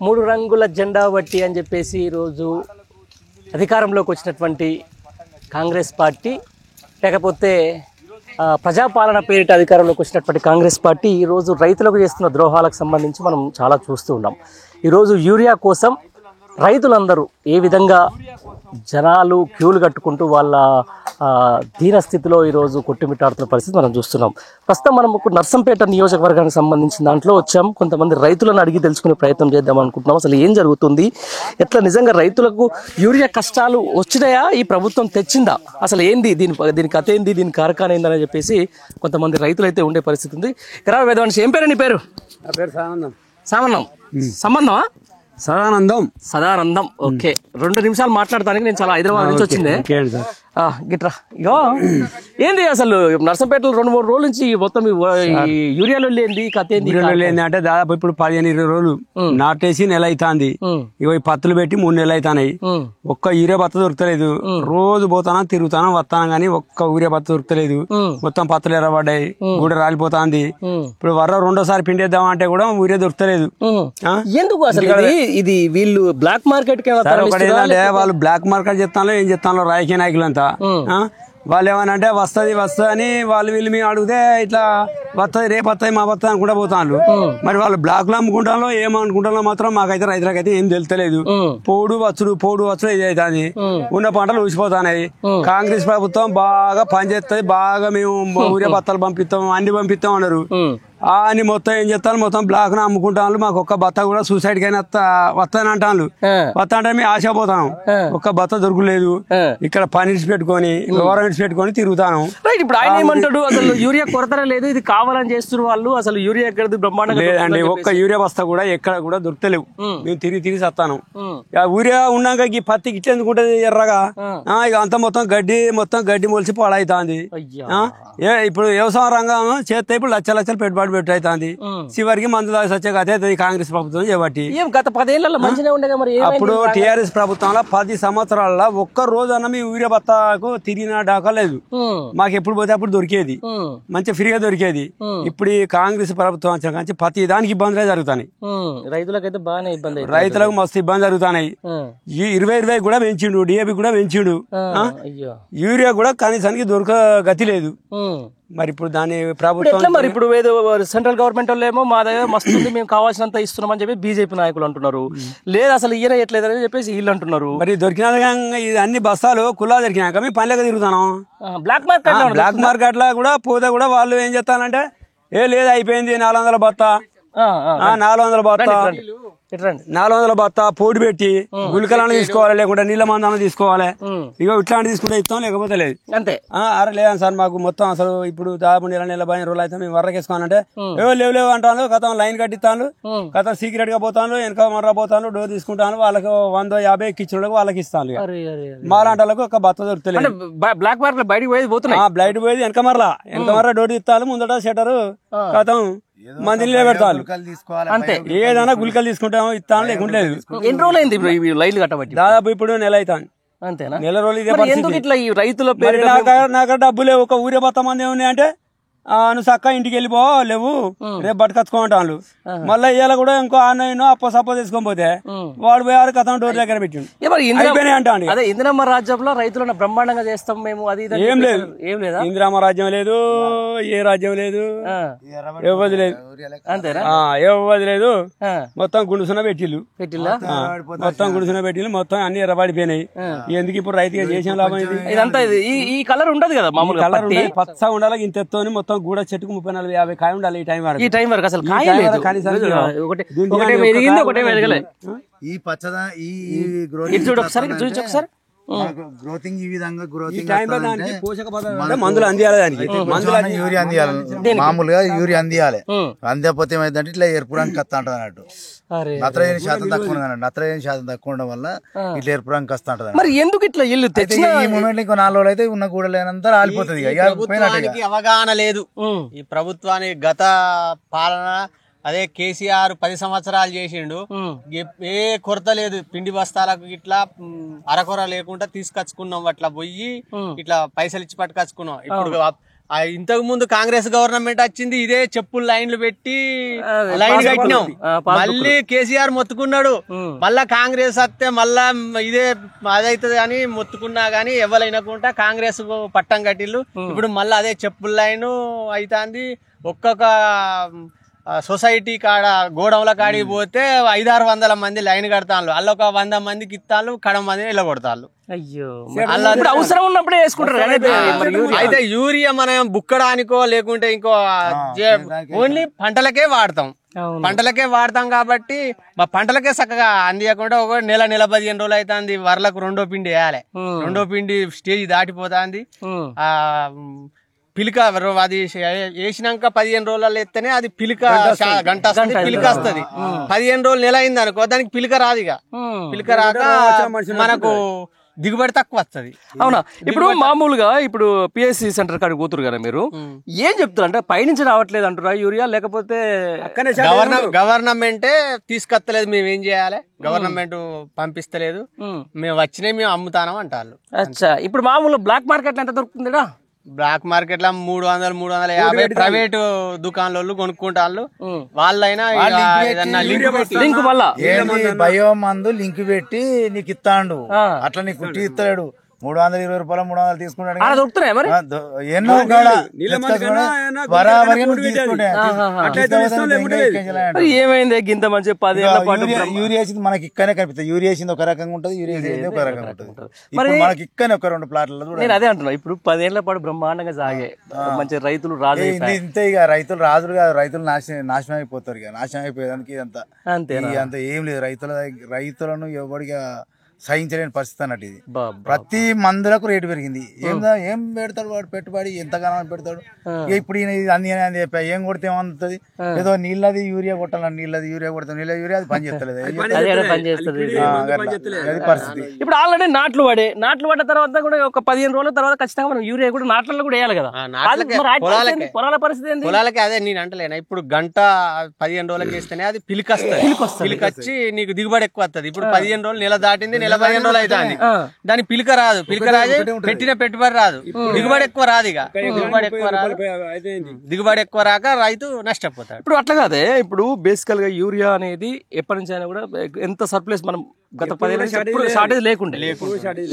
మూడు రంగుల జెండా బట్టి అని చెప్పేసి ఈరోజు అధికారంలోకి వచ్చినటువంటి కాంగ్రెస్ పార్టీ, లేకపోతే ప్రజాపాలన పేరిట అధికారంలోకి వచ్చినటువంటి కాంగ్రెస్ పార్టీ ఈరోజు రైతులకు చేస్తున్న ద్రోహాలకు సంబంధించి మనం చాలా చూస్తూ ఉన్నాం. ఈరోజు యూరియా కోసం రైతులందరూ ఏ విధంగా జనాలు క్యూలు కట్టుకుంటూ వాళ్ళ దీనస్థితిలో ఈరోజు కొట్టుమిట్టాడుతున్న పరిస్థితి మనం చూస్తున్నాం. ప్రస్తుతం మనం ఒక నర్సంపేట నియోజకవర్గానికి సంబంధించిన దాంట్లో వచ్చాం. కొంతమంది రైతులను అడిగి తెలుసుకునే ప్రయత్నం చేద్దాం అనుకుంటున్నాం. అసలు ఏం జరుగుతుంది, ఎట్లా నిజంగా రైతులకు యూరియా కష్టాలు వచ్చినాయా, ఈ ప్రభుత్వం తెచ్చిందా, అసలు ఏంది దీని కథ ఏంది, దీని కారకాన ఏందని చెప్పేసి కొంతమంది రైతులు అయితే ఉండే పరిస్థితి ఉంది. ఇక్కడ వేదవాణి, ఏం పేరు నీ పేరు? నా పేరు సానందం. సామన్నం. సంబంధమా? సదానందం. ఓకే, 2 నిమిషాలు మాట్లాడటానికి నేను చాలా హైదరాబాద్ నుంచి వచ్చిందే గిట్రా. ఇగో ఏంది అసలు నర్సంపేటలో 2-3 రోజుల నుంచి మొత్తం యూరియాలో లేని కథ ఏంది అంటే దాదాపు ఇప్పుడు 15-20 రోజులు నాటేసి నెల అవుతుంది. ఇగో ఈ పత్తులు పెట్టి 3 నెలలు అవుతాయి. ఒక్క యూరియా బత్త దొరకలేదు. రోజు పోతానా తిరుగుతానా వస్తానా గానీ ఒక్క యూరియా బత్త దొరకలేదు. మొత్తం పత్తులు ఎర్రబడ్డాయి, గూడ రాలిపోతాంది. ఇప్పుడు రెండోసారి పిండేద్దాం అంటే కూడా యూరియా దొరకలేదు. ఎందుకు అసలు ఇది వీళ్ళు బ్లాక్ మార్కెట్ ఏంటంటే వాళ్ళు బ్లాక్ మార్కెట్ చెప్తాను ఏం చెప్తాను రాజకీయ నాయకులంతా. వాళ్ళు ఏమనంటే వస్తుంది అని వీళ్ళు మేము అడిగితే ఇట్లా వస్తుంది రేపు వస్తాయి మా వస్తాయి అనుకుంటా పోతాను. మరి వాళ్ళు బ్లాక్ లో అమ్ముకుంటాలో ఏమనుకుంటాలో మాత్రం మాకైతే రైతులకైతే ఏం తెలుస్తలేదు. పోడు వచ్చుడు ఇది అవుతుంది. ఉన్న పంటలు ఊసిపోతాయి. కాంగ్రెస్ ప్రభుత్వం బాగా పనిచేస్తుంది, బాగా మేము ఊరే బత్తాలు పంపిస్తాం అన్ని పంపిస్తాం అన్నారు. అని మొత్తం ఏం చేస్తాను, మొత్తం బ్లాక్ ను అమ్ముకుంటాను. మాకు ఒక్క బత్త కూడా సూసైడ్ కైనా వస్తానంటాను. వస్తా అంటే మేము ఆశపోతాం. ఒక్క బత్త దొరకలేదు. ఇక్కడ పని పెట్టుకొని గవర్నమెంట్ పెట్టుకొని తిరుగుతాను. ఇప్పుడు ఆయన ఏమంటాడు, అసలు యూరియా కొరత లేదు, ఇది కావాలని చేస్తున్నారు వాళ్ళు. అసలు యూరియా ఎక్కడ బ్రహ్మాండంగా లేదండి. ఒక్క యూరియా బస్తా కూడా ఎక్కడ కూడా దొరకలేవు. మేము తిరిగి వస్తాను. యూరియా ఉన్నాక ఈ పత్తికి ఇట్లా ఎందుకుంటది ఎర్రగా. ఇక అంత మొత్తం గడ్డి మొలిసి పాడైతుంది. ఇప్పుడు వ్యవసాయ రంగం చేస్తే ఇప్పుడు లక్షలు పెట్టుబడి పెట్టయితుంది. చివరికి మందు దాసి వచ్చే కథ కాంగ్రెస్ ప్రభుత్వం చేపట్టి. గత 10 ఏళ్లలో మంచిగా ఉండగా మరి అప్పుడు టీఆర్ఎస్ ప్రభుత్వంలో 10 సంవత్సరాల ఒక్క రోజు అన్న మీ యూరియా బత్తాకు తిరిగిన డాకా లేదు. మాకు ఎప్పుడు పోతే అప్పుడు దొరికేది, మంచి ఫ్రీగా దొరికేది. ఇప్పుడు కాంగ్రెస్ ప్రభుత్వం వచ్చాక ప్రతి దానికి ఇబ్బందులే జరుగుతాయి. రైతులకైతే బాగానే ఇబ్బంది, రైతులకు మస్తు ఇబ్బంది జరుగుతున్నాయి. 20 కూడా పెంచిండు, డిఏపి కూడా పెంచిండు. యూరియా కూడా కనీసానికి దొరక గతి లేదు. మరి ఇప్పుడు దాని ప్రభుత్వం మరి ఇప్పుడు సెంట్రల్ గవర్నమెంట్ వాళ్ళు ఏమో మా దగ్గర మస్తు మేము కావాల్సినంత ఇస్తున్నామని చెప్పి బీజేపీ నాయకులు అంటున్నారు. లేదు అసలు ఈయన ఎట్లేదని చెప్పేసి వీళ్ళు అంటున్నారు. మరి దొరికిన అన్ని బస్తాలు కుల్లా దొరికినాక మేము పనిలేక తిరుగుతాను. బ్లాక్ మార్కెట్ లా కూడా పోతే కూడా వాళ్ళు ఏం చేస్తానంటే లేదు అయిపోయింది 400 బత్తా 400 బత్తా 400 బత్తా పోటీ పెట్టి గుళికలను తీసుకోవాలి, లేకుంటే నీళ్ళ మందాలను తీసుకోవాలి. ఇగో ఇట్లాంటి తీసుకుంటే ఇస్తాం, లేకపోతే లేదు అంతే. అరే లేదని సార్ మాకు మొత్తం అసలు ఇప్పుడు దాదాపు నెల 15 రోజులు అయితే మేము వరకేసుకోవాలంటే లేవు అంటాను. గతం లైన్ కట్టిస్తాను, గతం సీక్రెట్ గా పోతాను, వెనక మర్ర పోతాను, డోర్ తీసుకుంటాను. వాళ్ళకి 150 ఎక్కించిన వాళ్ళకి ఇస్తాను. మాలాంటి ఒక బత్త దొరుకుతలేదు. బ్లాక్ మార్కెట్ బయటకు పోయేది వెనక మర్ర డోర్ ఇస్తాను, ముందట షటర్ గతం మంది పెడతాను. అంతే. ఏదైనా గుళికలు తీసుకుంటాము ఇస్తాను, లేకుంటే లేదు. ఎన్ని రోజులు అయింది లైన్లు కట్టబట్టి? దాదాపు ఇప్పుడు నెల అవుతాను. అంతేనా? నెల రోజులు. ఇట్లా ఈ రైతుల పేరు నాకు డబ్బులే ఒక ఊరే బత్త మంది ఏమున్నాయంటే నువ్వు చక్క ఇంటికి వెళ్ళిపో, లేవు రేపు పట్టుకొచ్చుకుంటాను. మళ్ళీ ఇవాళ కూడా ఇంకో ఆన్నో అప్ప తీసుకొని పోతే వాడు పోయారు కథం డోర్ దగ్గర పెట్టిండు. అంటాను. అదే ఇందిరమ్మ రాజ్యంలో రైతులను బ్రహ్మాండంగా చేస్తాం మేము, అది ఏం లేదు. ఇందిరమ్మ రాజ్యం లేదు, ఏ రాజ్యం లేదు, ఇవ్వదు లేదు. అంతేనా? ఇవ్వదు లేదు. మొత్తం గుండుసున పెట్టిల్లు, మొత్తం గుండుసున పెట్టిల్లు, మొత్తం అన్ని ఎర్రబడిపోయినాయి. ఎందుకు ఇప్పుడు రైతుగా చేసిన లాభం ఇది? ఇదంతా ఈ కలర్ ఉండదు కదా, మామూలు కలర్ ఉండదు, పచ్చ ఉండాలి. ఇంత ఎత్తుని మొత్తం గూడ చెట్టుకు 30-40-50 కాయ ఉండాలి. ఈ టైం వరకు అసలు ఈ పచ్చదా ఒకసారి గ్రోతింగ్ ఈ విధంగా పోషక పదార్థాలు మందులు అందియాలి. దానికి యూరియా అందియాలి, మామూలుగా యూరియా అందియాలి. అందిపోతే ఏమైందంటే ఇట్లా ఏర్పురానికి కత్తా ఉంటుంది అన్నట్టు. నత్రజని శాతం తక్కువ నత్రజని శాతం తక్కువ ఉండడం వల్ల ఇట్లా ఏర్పురానికి వస్తా ఉంటుంది. మరి ఎందుకు ఇట్లా ఇల్లు ఈ మూమెంట్ ఇంకో 4 రోజులు అయితే ఉన్న కూడా లేనంత రాలిపోతుంది. అవగాహన లేదు ఈ ప్రభుత్వానికి. గత పాలన అదే కేసీఆర్ 10 సంవత్సరాలు చేసిండు, ఏ కొరత లేదు. పిండి బస్తాలకు ఇట్లా అరకొర లేకుండా తీసుకొచ్చుకున్నాం. అట్లా పోయి ఇట్లా పైసలు ఇచ్చి పట్టుకొచ్చుకున్నాం. ఇప్పుడు ఇంతకు ముందు కాంగ్రెస్ గవర్నమెంట్ వచ్చింది, ఇదే చెప్పులు లైన్లు పెట్టి లైన్ కట్టినాం. మళ్ళీ కేసీఆర్ మొత్తుకున్నాడు, మళ్ళా కాంగ్రెస్ వస్తే మళ్ళా ఇదే అదైతుంది అని మొత్తుకున్నా గానీ ఎవరైనాకుంటా కాంగ్రెస్ పట్టం కట్టిల్లు. ఇప్పుడు మళ్ళీ అదే చెప్పుల లైన్ అవుతుంది. ఒక్కొక్క సొసైటీ కాడ గోడౌన్ల కాడికి పోతే 500-600 మంది లైన్ కడతాను, అల్ల ఒక 100 మందికి ఇస్తాను, కడం మంది వెళ్ళగొడతాను. అయ్యో, అవసరం ఉన్నప్పుడే వేసుకుంటారు. అయితే యూరియా మనం బుక్కడానికో లేకుంటే ఇంకో ఓన్లీ పంటలకే వాడతాం, పంటలకే వాడతాం కాబట్టి మా పంటలకే చక్కగా అందియకుండా ఒక నెల 15 రోజులు అవుతుంది. వరలకు 2వ పిండి వేయాలి, 2వ పిండి స్టేజ్ దాటిపోతుంది. ఆ పిలిక అది వేసినాక 15 రోజులలో ఎత్తేనే అది పిలిక గంట వస్తుంది, పిలిక వస్తుంది. 15 రోజులు నెల అయింది అనుకో, దానికి పిలిక రాదు. ఇక పిలిక రాక మనకు దిగుబడి తక్కువ వస్తుంది. అవునా? ఇప్పుడు మామూలుగా ఇప్పుడు పిఎస్సి సెంటర్ కాడికి కూతురు కదా, మీరు ఏం చెప్తారు అంటే పైనుంచి రావట్లేదు అంటారా యూరియా, లేకపోతే గవర్నమెంటే తీసుకొస్తలేదు, మేము ఏం చేయాలి? గవర్నమెంట్ పంపిస్తలేదు, మేము వచ్చినాయి మేము అమ్ముతానం అంటారు. అచ్చా, ఇప్పుడు మామూలు బ్లాక్ మార్కెట్ ఎంత దొరుకుతుందిరా? బ్లాక్ మార్కెట్ లో 300-350 ప్రైవేట్ దుకాణాలు కొనుక్కుంటారు. వాళ్ళైనా లింక్ వల్ల బయో మందు లింక్ పెట్టి నీకు ఇస్తాడు, అట్లా నీకు కుట్టి ఇస్తాడు. 320 రూపాయలు 300 తీసుకుంటాడు. దొరుకుతున్నాయి మరి ఎన్నో ఏమైంది గింత మంచి 10 ఏళ్ల పాటు యూరియా వేసింది మనకి ఇక్కడనే కనిపిస్తుంది. యూరియా వేసింది ఒక రకంగా ఉంటుంది, యూరియా వేసింది ఒక రకంగా ఉంటుంది. ఇప్పుడు మనకి ఇక్కడనే ఒక 2 ప్లాట్లలో నేను అదే అంటున్నా. ఇప్పుడు 10 ఏళ్ల పాటు బ్రహ్మాండంగా సాగే మంచి రైతులు రాజు ఇంతే. ఇక రైతులు రాజులు కాదు, రైతులు నాశనం అయిపోతారు. ఇక నాశనం అయిపోయేదానికి ఇదంతా అంత ఏం లేదు. రైతులను ఎవడిగా సహించలేని పరిస్థితి అన్నట్టు ఇది. ప్రతి మందులకు రేటు పెరిగింది. ఏం పెడతాడు వాడు పెట్టుబడి, ఎంతగానో పెడతాడు. ఇప్పుడు అంది చెప్పా, ఏం కొడితే ఏమంటుంది, ఏదో నీళ్ళది యూరియా కొట్టాలని, నీళ్ళది యూరియా కొడతాం, యూరియా అది పని చేస్తలేదు. అది పరిస్థితి. ఇప్పుడు ఆల్రెడీ నాట్లు పడ్డ తర్వాత కూడా ఒక 15 రోజుల తర్వాత ఖచ్చితంగా మనం యూరియా కూడా నాట్లలో కూడా వేయాలి కదా. పొలాల పరిస్థితి పొలాలకి అదే నేను అంటలేనా, ఇప్పుడు గంట 15 రోజులకి వేస్తేనే అది పిలికొచ్చి నీకు దిగుబడి ఎక్కువ వస్తుంది. ఇప్పుడు 15 రోజులు నెల దాటింది, 15 రోజులు అవుతుంది, దాని పిలిక రాదు. పిలిక రాదు, పెట్టిన పెట్టుబడి రాదు, దిగుబడి ఎక్కువ రాదు. ఇక దిగుబడి ఎక్కువ రాక రైతు నష్టపోతాడు. ఇప్పుడు అట్లా కాదే, ఇప్పుడు బేసికల్ గా యూరియా అనేది ఎప్పటి నుంచి అయినా కూడా ఎంత సర్ప్లస్ మనం గత 10 ఏళ్ళ షార్టేజ్ లేకుండే,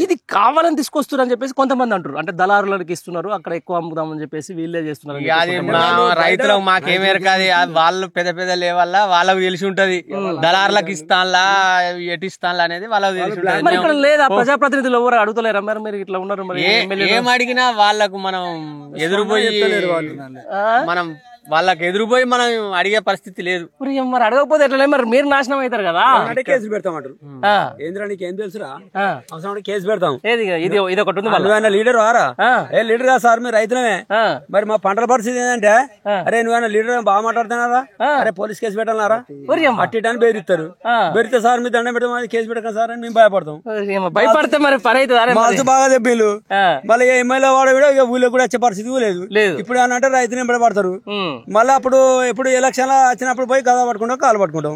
ఇది కావాలని తీసుకొస్తున్నారు అని చెప్పేసి కొంతమంది అంటారు. అంటే దళారులకు ఇస్తున్నారు, అక్కడ ఎక్కువ అమ్ముదామని చెప్పేసి వీళ్ళే చేస్తున్నారు. రైతులకు మాకేమేరకాది, వాళ్ళు పెద్ద లేవల్ల వాళ్ళకు తెలిసి ఉంటది. దళారులకు ఇస్తాన్లా ఎటు ఇస్తాన్లా అనేది వాళ్ళకు తెలిసి ఉంటది. లేదా ప్రజాప్రతినిధులు ఎవరు అడుగుతలేరా మరి మీరు ఇట్లా ఉన్నారు? మరి ఏం అడిగినా వాళ్ళకు మనం ఎదురుపోయి వాళ్ళకి ఎదురుపోయి మనం అడిగే పరిస్థితి లేదు. మరి అడగకపోతే ఎట్లా? మరి మీరు నాశనం అవుతారు కదా. కేసులు పెడతామంటారు. ఏంద్రా నీకు ఏం తెలుసురా, అవసరం కేసు పెడతాం. ఇది ఒకటి ఉంది. లీడర్ వారా? ఏ లీడర్ కాదు సార్, మీరు రైతులమే. మరి మా పంటల పరిస్థితి ఏంటంటే, అరే నువ్వేనా లీడర్ బాగా మాట్లాడుతున్నారా, అరే పోలీస్ కేసు పెట్టాలన్నారా, అట్టిటాన్ని బెదిరిస్తారు. బెదిరితే సార్ మీ దండం పెట్టడం కేసు పెట్టక సార్ అని మేము భయపడతాం. భయపడితే మరి పని అవుతుంది. మాకు బాగా దెబ్బలు. మళ్ళీ ఎమ్మెల్యే వాడు కూడా ఇక ఊళ్ళో కూడా వచ్చే పరిస్థితి లేదు. ఇప్పుడు ఏమన్నా అంటే రైతులు భయపడతారు. మళ్ళీ ఎప్పుడు ఎలక్షన్ వచ్చినప్పుడు పోయి కథ పట్టుకుంటాం, కాలు పట్టుకుంటాం.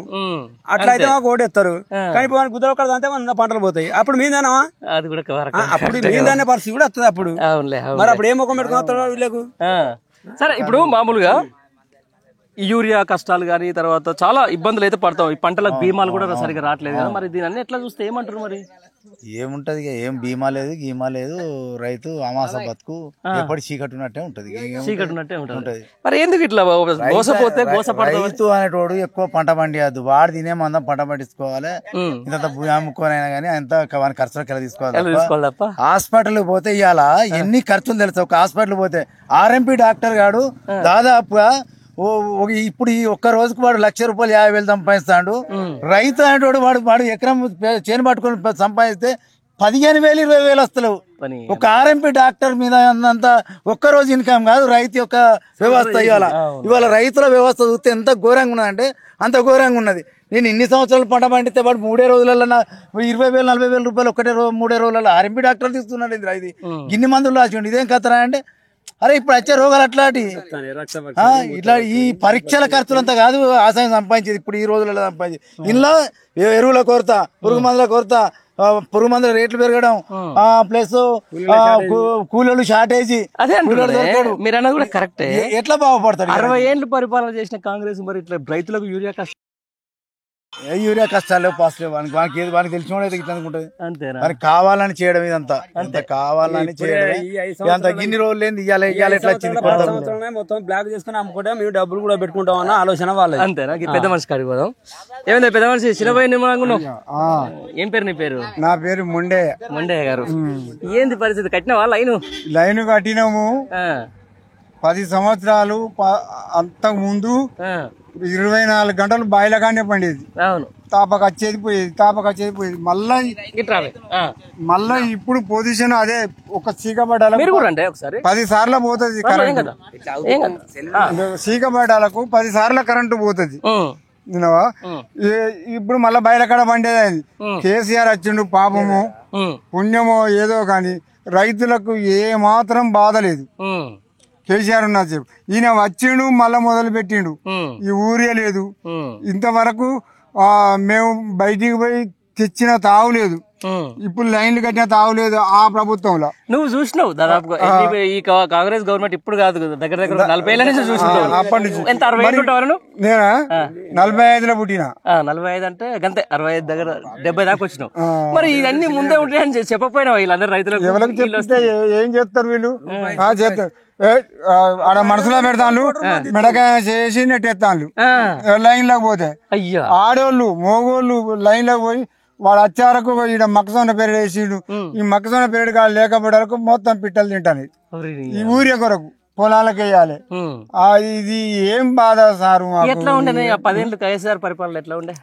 అట్లా అయితే మాకు ఓటేస్తారు. కానీ ఇప్పుడు గుద్దలు అంతే మన పంటలు పోతాయి. అప్పుడు మీదేనా? అది కూడా అప్పుడు మీదనే పరిస్థితి కూడా వస్తుంది. అప్పుడు మరి అప్పుడు ఏం ముఖం పెట్టుకుని వస్తాడు వీళ్ళకు? సరే, ఇప్పుడు మామూలుగా ఈ యూరియా కష్టాలు కానీ తర్వాత చాలా ఇబ్బందులు అయితే పడతాం. ఈ పంటలకు బీమాలు కూడా సరిగా రావట్లేదు కదా. మరి దీని అన్ని ఎట్లా చూస్తే ఏమంటారు? మరి ఏముంటది, ఏం బీమా లేదు గీమా లేదు, రైతు అమాస బతుకు ఎప్పటి చీకటి ఉన్నట్టే ఉంటది. మరి ఎందుకు ఇట్లా రైతు అనేటోడు ఎక్కువ పంట పండియద్దు, వాడు తినే మందం పంట పండించుకోవాలి. ఇంత అమ్ముకోనైనా కానీ అంత ఖర్చులకు ఎలా తీసుకోవాలి. హాస్పిటల్ పోతే ఇవాళ ఎన్ని ఖర్చులు తెలుసు. ఒక హాస్పిటల్ పోతే ఆర్ఎంపీ డాక్టర్ గాడు దాదాపుగా ఇప్పుడు ఈ ఒక్క రోజుకు వాడు 1,00,000 రూపాయలు 50,000 సంపాదిస్తాడు. రైతు అనేటోడు వాడు ఎకరం చేను పట్టుకుని సంపాదిస్తే 15,000 20,000 వస్తలేవు. ఒక ఆర్ఎంపీ డాక్టర్ మీద అంత ఒక్కరోజు ఇన్కమ్ కాదు రైతు యొక్క వ్యవస్థ. ఇవాళ రైతుల వ్యవస్థ చూస్తే ఎంత ఘోరంగా ఉన్నదంటే అంత ఘోరంగా ఉన్నది. నేను ఇన్ని సంవత్సరాలు పంట పండితే వాడు 3 రోజులలో 20,000 40,000 రూపాయలు 3 రోజులలో ఆర్ఎంపీ డాక్టర్లు తీస్తున్నాడు. ఇది రైతు గిన్ని మందులు రాసి ఇదేం కథరా అంటే, అరే ఇప్పుడు వచ్చే రోగాలు అట్లాంటి ఇట్లా ఈ పరీక్షల ఖర్చులంతా కాదు ఆదాయం సంపాదించేది. ఇప్పుడు ఈ రోజులలో సంపాదించేది ఇంట్లో ఎరువుల కొరత, పురుగు మందుల కొరత, పురుగు మందుల రేట్లు పెరగడం ప్లస్ కూలీలు షార్టేజీ. అదే మీరు అన్నది కూడా కరెక్టే. ఎట్లా బాగుపడతాడు? 60 ఏళ్ళు పరిపాలన చేసిన కాంగ్రెస్ మరి ఇట్లా రైతులకు యూరియా కష్టాలు పాస్ వానికి ఏది వానికి తెలిసిన ఇట్లా అనుకుంటది. అంతేనా? మరి కావాలని చేయడం ఇదంతా అంత కావాలని చేయడం ఇదంతా ఇన్ని రోజులు ఏంది ఇయ్యాలి ఎట్లా వచ్చింది మొత్తం బ్లాక్ చేసుకుని అమ్ముకుంటే మేము డబ్బులు కూడా పెట్టుకుంటాం అన్న ఆలోచన వాళ్ళు. అంతేనా? పెద్ద మనిషి కాడికి పోదాం. ఏమైందా పెద్ద మనిషి చిన్నపోయి నిమ్మలంగా? ఏం పేరు నీ పేరు? నా పేరు మొండయ్య గారు. ఏంది పరిస్థితి? కట్టినవా లైన్ కట్టినాము 10 సంవత్సరాలు. అంతకు ముందు 24 గంటలు బాయిలగానే పండేది. అవును. తాపకు వచ్చేది పోయేది మళ్ళా ఇప్పుడు పొజిషన్ అదే. ఒక సీకబడ్డాలకు 10 సార్లు పోతుంది కరెంట్. సీకబడ్డాలకు 10 సార్లు కరెంటు పోతుంది. ఇప్పుడు మళ్ళా బయలకాడ పండేది అది. కేసీఆర్ వచ్చిండు పాపము పుణ్యమో ఏదో కానీ రైతులకు ఏ మాత్రం బాధ లేదు. కేసీఆర్ ఉన్నా చెప్పు. ఈయన వచ్చిండు మళ్ళా మొదలు పెట్టిండు. ఈ ఊరే లేదు ఇంతవరకు. మేము బయటికి పోయి తెచ్చిన తావులేదు. ఇప్పుడు లైన్లు కట్టిన తావులేదు ఆ ప్రభుత్వంలో. నువ్వు చూసినావు దాదాపు ఈ కాంగ్రెస్ గవర్నమెంట్ ఇప్పుడు కాదు దగ్గర 40 ఏళ్ళ నుంచి చూసినావు. అప్పటి నుంచి ఎంత 60 ఉంటావు? నేనా 45లో పుట్టిన. 45 అంటే గంతే 65 దగ్గర 70 దాకా వచ్చినావు. మరి ఇవన్నీ ముందే ఉంటాయని చెప్పకపోయినావు వీళ్ళందరూ రైతులకు? ఎవరికి చెప్తే ఏం చేస్తారు వీళ్ళు? చేస్తారు ఆడ మనసులో పెడతాను మెడకాయ చేసి నెట్టేస్తాను లైన్ లోకి పోతే. ఆడోళ్ళు మోగోళ్ళు లైన్ లోకి పోయి వాడు వచ్చారకు ఈడ మక్కసోన పెరడు వేసిండు. ఈ మక్కసోన పెరడు కాదు లేకపోవడానికి మొత్తం పిట్టలు తింటాను. ఈ ఊరి కొరకు పొలాలకు వేయాలి. ఇది ఏం బాధ సారు. ఎట్లా ఉండే 10 ఏళ్ళు కేసీఆర్ పరిపాలన ఎట్లా ఉండే?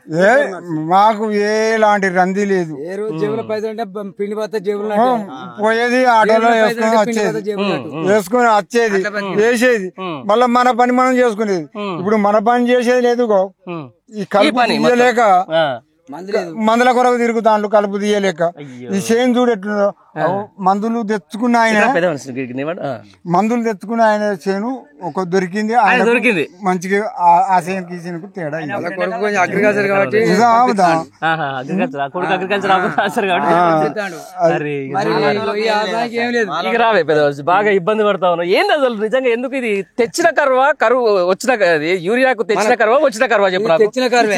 మాకు ఎలాంటి రంది లేదు. పోయేది ఆటోలో వేసుకొని వచ్చేది వేసేది మళ్ళీ మన పని మనం చేసుకునేది. ఇప్పుడు మన పని చేసేది లేదు. ఈ కలుపు తీయలేక మందుల కొరకు తిరుగుతాండ్లు కలుపు తీయలేక. ఈ చేను చూడు ఎట్లుందో. మందులు తెచ్చుకున్న ఆయన చేను ఒక దొరికింది ఆయన దొరికింది మంచిగా. ఆ చేనుకి ఈ చేనుకు తేడా అగ్రికల్చర్ కాబట్టి రావే పెద్ద బాగా ఇబ్బంది పడతా ఉన్నావు. ఏంది అసలు నిజంగా ఎందుకు ఇది తెచ్చిన కరువు వచ్చిన యూరియాకు తెచ్చిన కరువా వచ్చిన కరువా చెప్పు? తెచ్చిన కరువే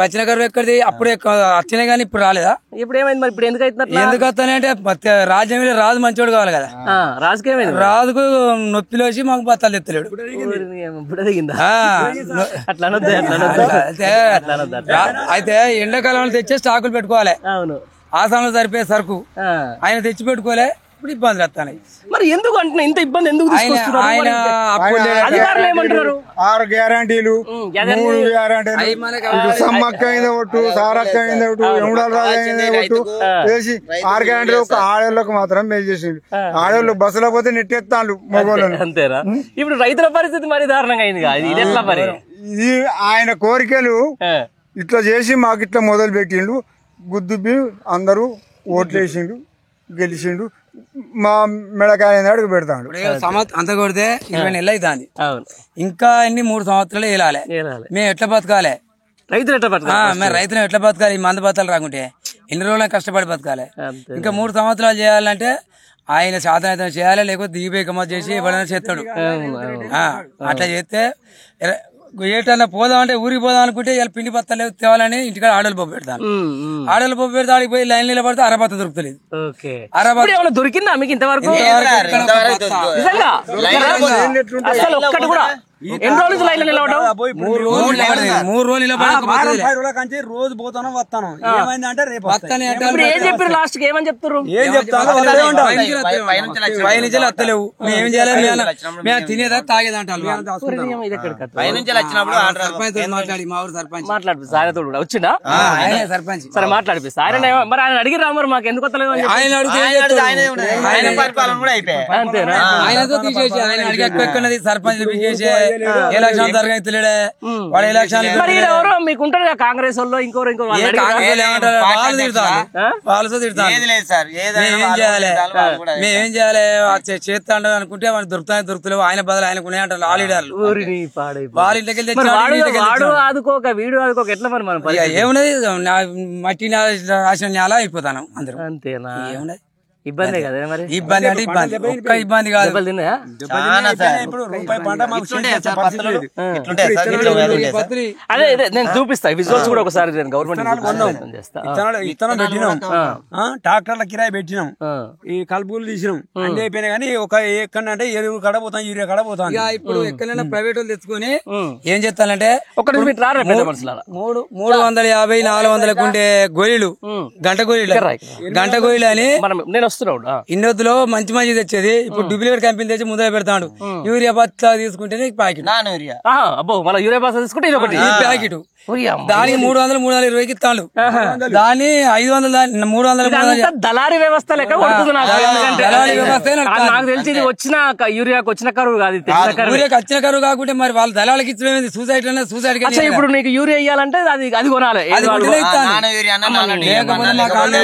వచ్చిన కరువు ఎక్కడిది? అప్పుడే వచ్చినాయి కానీ ఇప్పుడు రాలేదా? ఇప్పుడు ఏమైంది మరి? ఇప్పుడు ఎందుకు అవుతున్నట్లు? ఎందుకు వస్తానంటే రాజ్యం రాజు మంచోడు కావాలి కదా. రాజుకేమైంది? రాజుకు నొప్పిలో వచ్చి మాకు బత్తాలు తెత్తలేడు. అయితే ఎండాకాలంలో తెచ్చే స్టాకులు పెట్టుకోవాలి. అవును. ఆ సమయంలో సరిపోయే సరుకు ఆయన తెచ్చి పెట్టుకోలే. ఇప్పుడు ఇబ్బందులు వస్తాయి. మరి ఎందుకు అంటున్నా ఇంత ఇబ్బంది ఎందుకు? ఆయన అధికారులు ఏమంటున్నారు? 6 గ్యారంటీలు 3 గ్యారంటీలు సమ్మక్క అయింది ఒకటి సారక్క అయింది ఒకటి ఎముడాల రాజు అయింది ఒకటి వేసి 6 గ్యారంటీలు ఒక ఆడవాళ్ళకు మాత్రం మేలు చేసిండు. ఆడవాళ్ళు బస్సులో పోతే నెట్టెత్తాళ్ళు మగవాళ్ళని. అంతేనా? ఇప్పుడు రైతుల పరిస్థితి మరి దారుణంగా అయింది. ఇది ఎట్లా మరి? ఇది ఆయన కోరికలు ఇట్లా చేసి మాకు ఇట్లా మొదలు పెట్టిండు. గుద్దుబి అందరూ ఓట్లు వేసిండు గెలిచిండు. మా మెడకాయ అడుగు పెడతాడు. అంత కొడితే 20 నెలలు అవుతుంది. ఇంకా ఎన్ని 3 సంవత్సరాలు వేయాలి. మేము ఎట్లా బతకాలి? రైతులు ఎట్లా బతకాలి? మేము రైతులు ఎట్లా బతకాలి? ఈ మందు బతకాలు రాకుంటే ఎన్ని రోజులు కష్టపడి బతకాలి? ఇంకా 3 సంవత్సరాలు చేయాలంటే ఆయన సాధన చేయాలి. లేకపోతే దిగిపోయి గమ్మత్ చేసి ఎవరైనా చేస్తాడు. అట్లా చేస్తే ఏటన్నా పోదాం అంటే ఊరికి పోదాం అనుకుంటే ఇలా పిండి బత్తలు తేవాలని ఇంటికాడ ఆడలు పప్పు పెడతాను. ఆడలు పప్పు పెడితే ఆడికి పోయి లైన్ నిలబడితే అరబత్త దొరుకుతలేదు. అరబత్త దొరికిందా మీకు ఇంతవరకు? ఎన్ని రోజులు లైన్ నిలబడవు? 3 రోజులు రోజు పోతాను వస్తాను. ఏమైందంటే రేపు ఏం చెప్పారు? లాస్ట్ కి ఏమని చెప్తారు? ఏం చెప్తాను పైనుంచి వస్తలేవు. మేము చేయాలి మేము తినేదా తాగేదంటారు. మాట్లాడి మా ఊరు సర్పంచ్ మాట్లాడిపిస్తా. ఆయన తోడు వచ్చిందా సర్పంచ్? సరే మాట్లాడిపిస్తా. ఆయన మరి ఆయన అడిగి రామరు మాకు ఎందుకు వస్తలేదు? ఆయన అడిగితే అంతేనా? ఆయనతో తీసేసి ఆయన అడిగి ఎక్కడది సర్పంచ్ తీసేసి ఎలక్షన్ జరగలేడే వాడు ఎలక్షన్ మరి ఈడ ఎవరో మీకు ఉంటారు కదా కాంగ్రెస్ వాళ్ళు ఇంకోరు వాళ్ళు అడిగారా? వాళ్ళు తిడతారు వాళ్ళతో తిడతారు మేమేం చేయాలి మేమేం చేయాలి చేస్తాడు అనుకుంటే వాడిని దొరుకుతలేవు ఆయన బదులు ఆయనకు ఉన్నాయంటారు ఆ లీడర్లు ఊరిని పాడైపోయి. వాళ్ళ ఇంటికి వెళ్ళి మరి తెచ్చాడు, ఇంటికి వెళ్ళి వాడు తెచ్చాడు. ఆదుకోక వీడు ఆదుకోక ఎట్లా మరి మనం ఇక ఏమున్నది మట్టి రాసిన నేల అయిపోతాను అందరూ అంతేనా? ఏమున్నది ఇబ్బందే కదా మరి. ఇబ్బంది అంటే ఇబ్బంది ఒక్క ఇబ్బంది కాదు దెబ్బలు తిన్నాయా? ఇప్పుడు రూపాయి పంట మాకు చేసే పరిస్థితి లేదు. అదే అదే నేను చూపిస్తా విజువల్స్ కూడా ఒకసారి నేను గవర్నమెంట్ చేస్తా. ఇత్తనం పెట్టినాం ట్రాక్టర్ల కిరాయి పెట్టినాం ఈ కలుపులు తీసినాం అన్ని అయిపోయినా కానీ ఒక ఎక్కడంటే ఎరువు కడ పోతాం యూరియా కడ పోతాం. ఇప్పుడు ఎక్కడైనా ప్రైవేట్ వాళ్ళు తెచ్చుకొని ఏం చేస్తానంటే ఒకటి మీరు రారా పెద్ద మనుషులారా? 350 400 ఉండే గొయ్యలు గంట గొయ్యలు గంట గొయ్యలు అని మనం నేను వస్తున్నాడు ఇన్నొద్దులో మంచి మంచి తెచ్చేది ఇప్పుడు డూప్లికేట్ కంపెనీ తెచ్చి ముందర పెడతాడు. యూరియా బత్తా తీసుకుంటేనే ప్యాకెట్ అబ్బో మన యూరియా బాస్ తీసుకుంటే ఇది ఒకటి ఈ ప్యాకెట్ దానికి 300 320 ఇస్తాడు. దాన్ని 500 300 దళారీ వ్యవస్థ లెక్క కొడుతుంది నాకు. దళారీ వ్యవస్థ నాకు తెలిసి ఇది వచ్చిన యూరియాకి వచ్చిన కరువు కాదు, యూరియాకి వచ్చిన కరువు కాకుంటే మరి వాళ్ళు దళాలకి ఇచ్చడం సూసైడ్ సూసైడ్. ఇప్పుడు నీకు యూరియా ఇయ్యాలంటే అది కొనాలి. లేకపోతే మా కాళ్ళు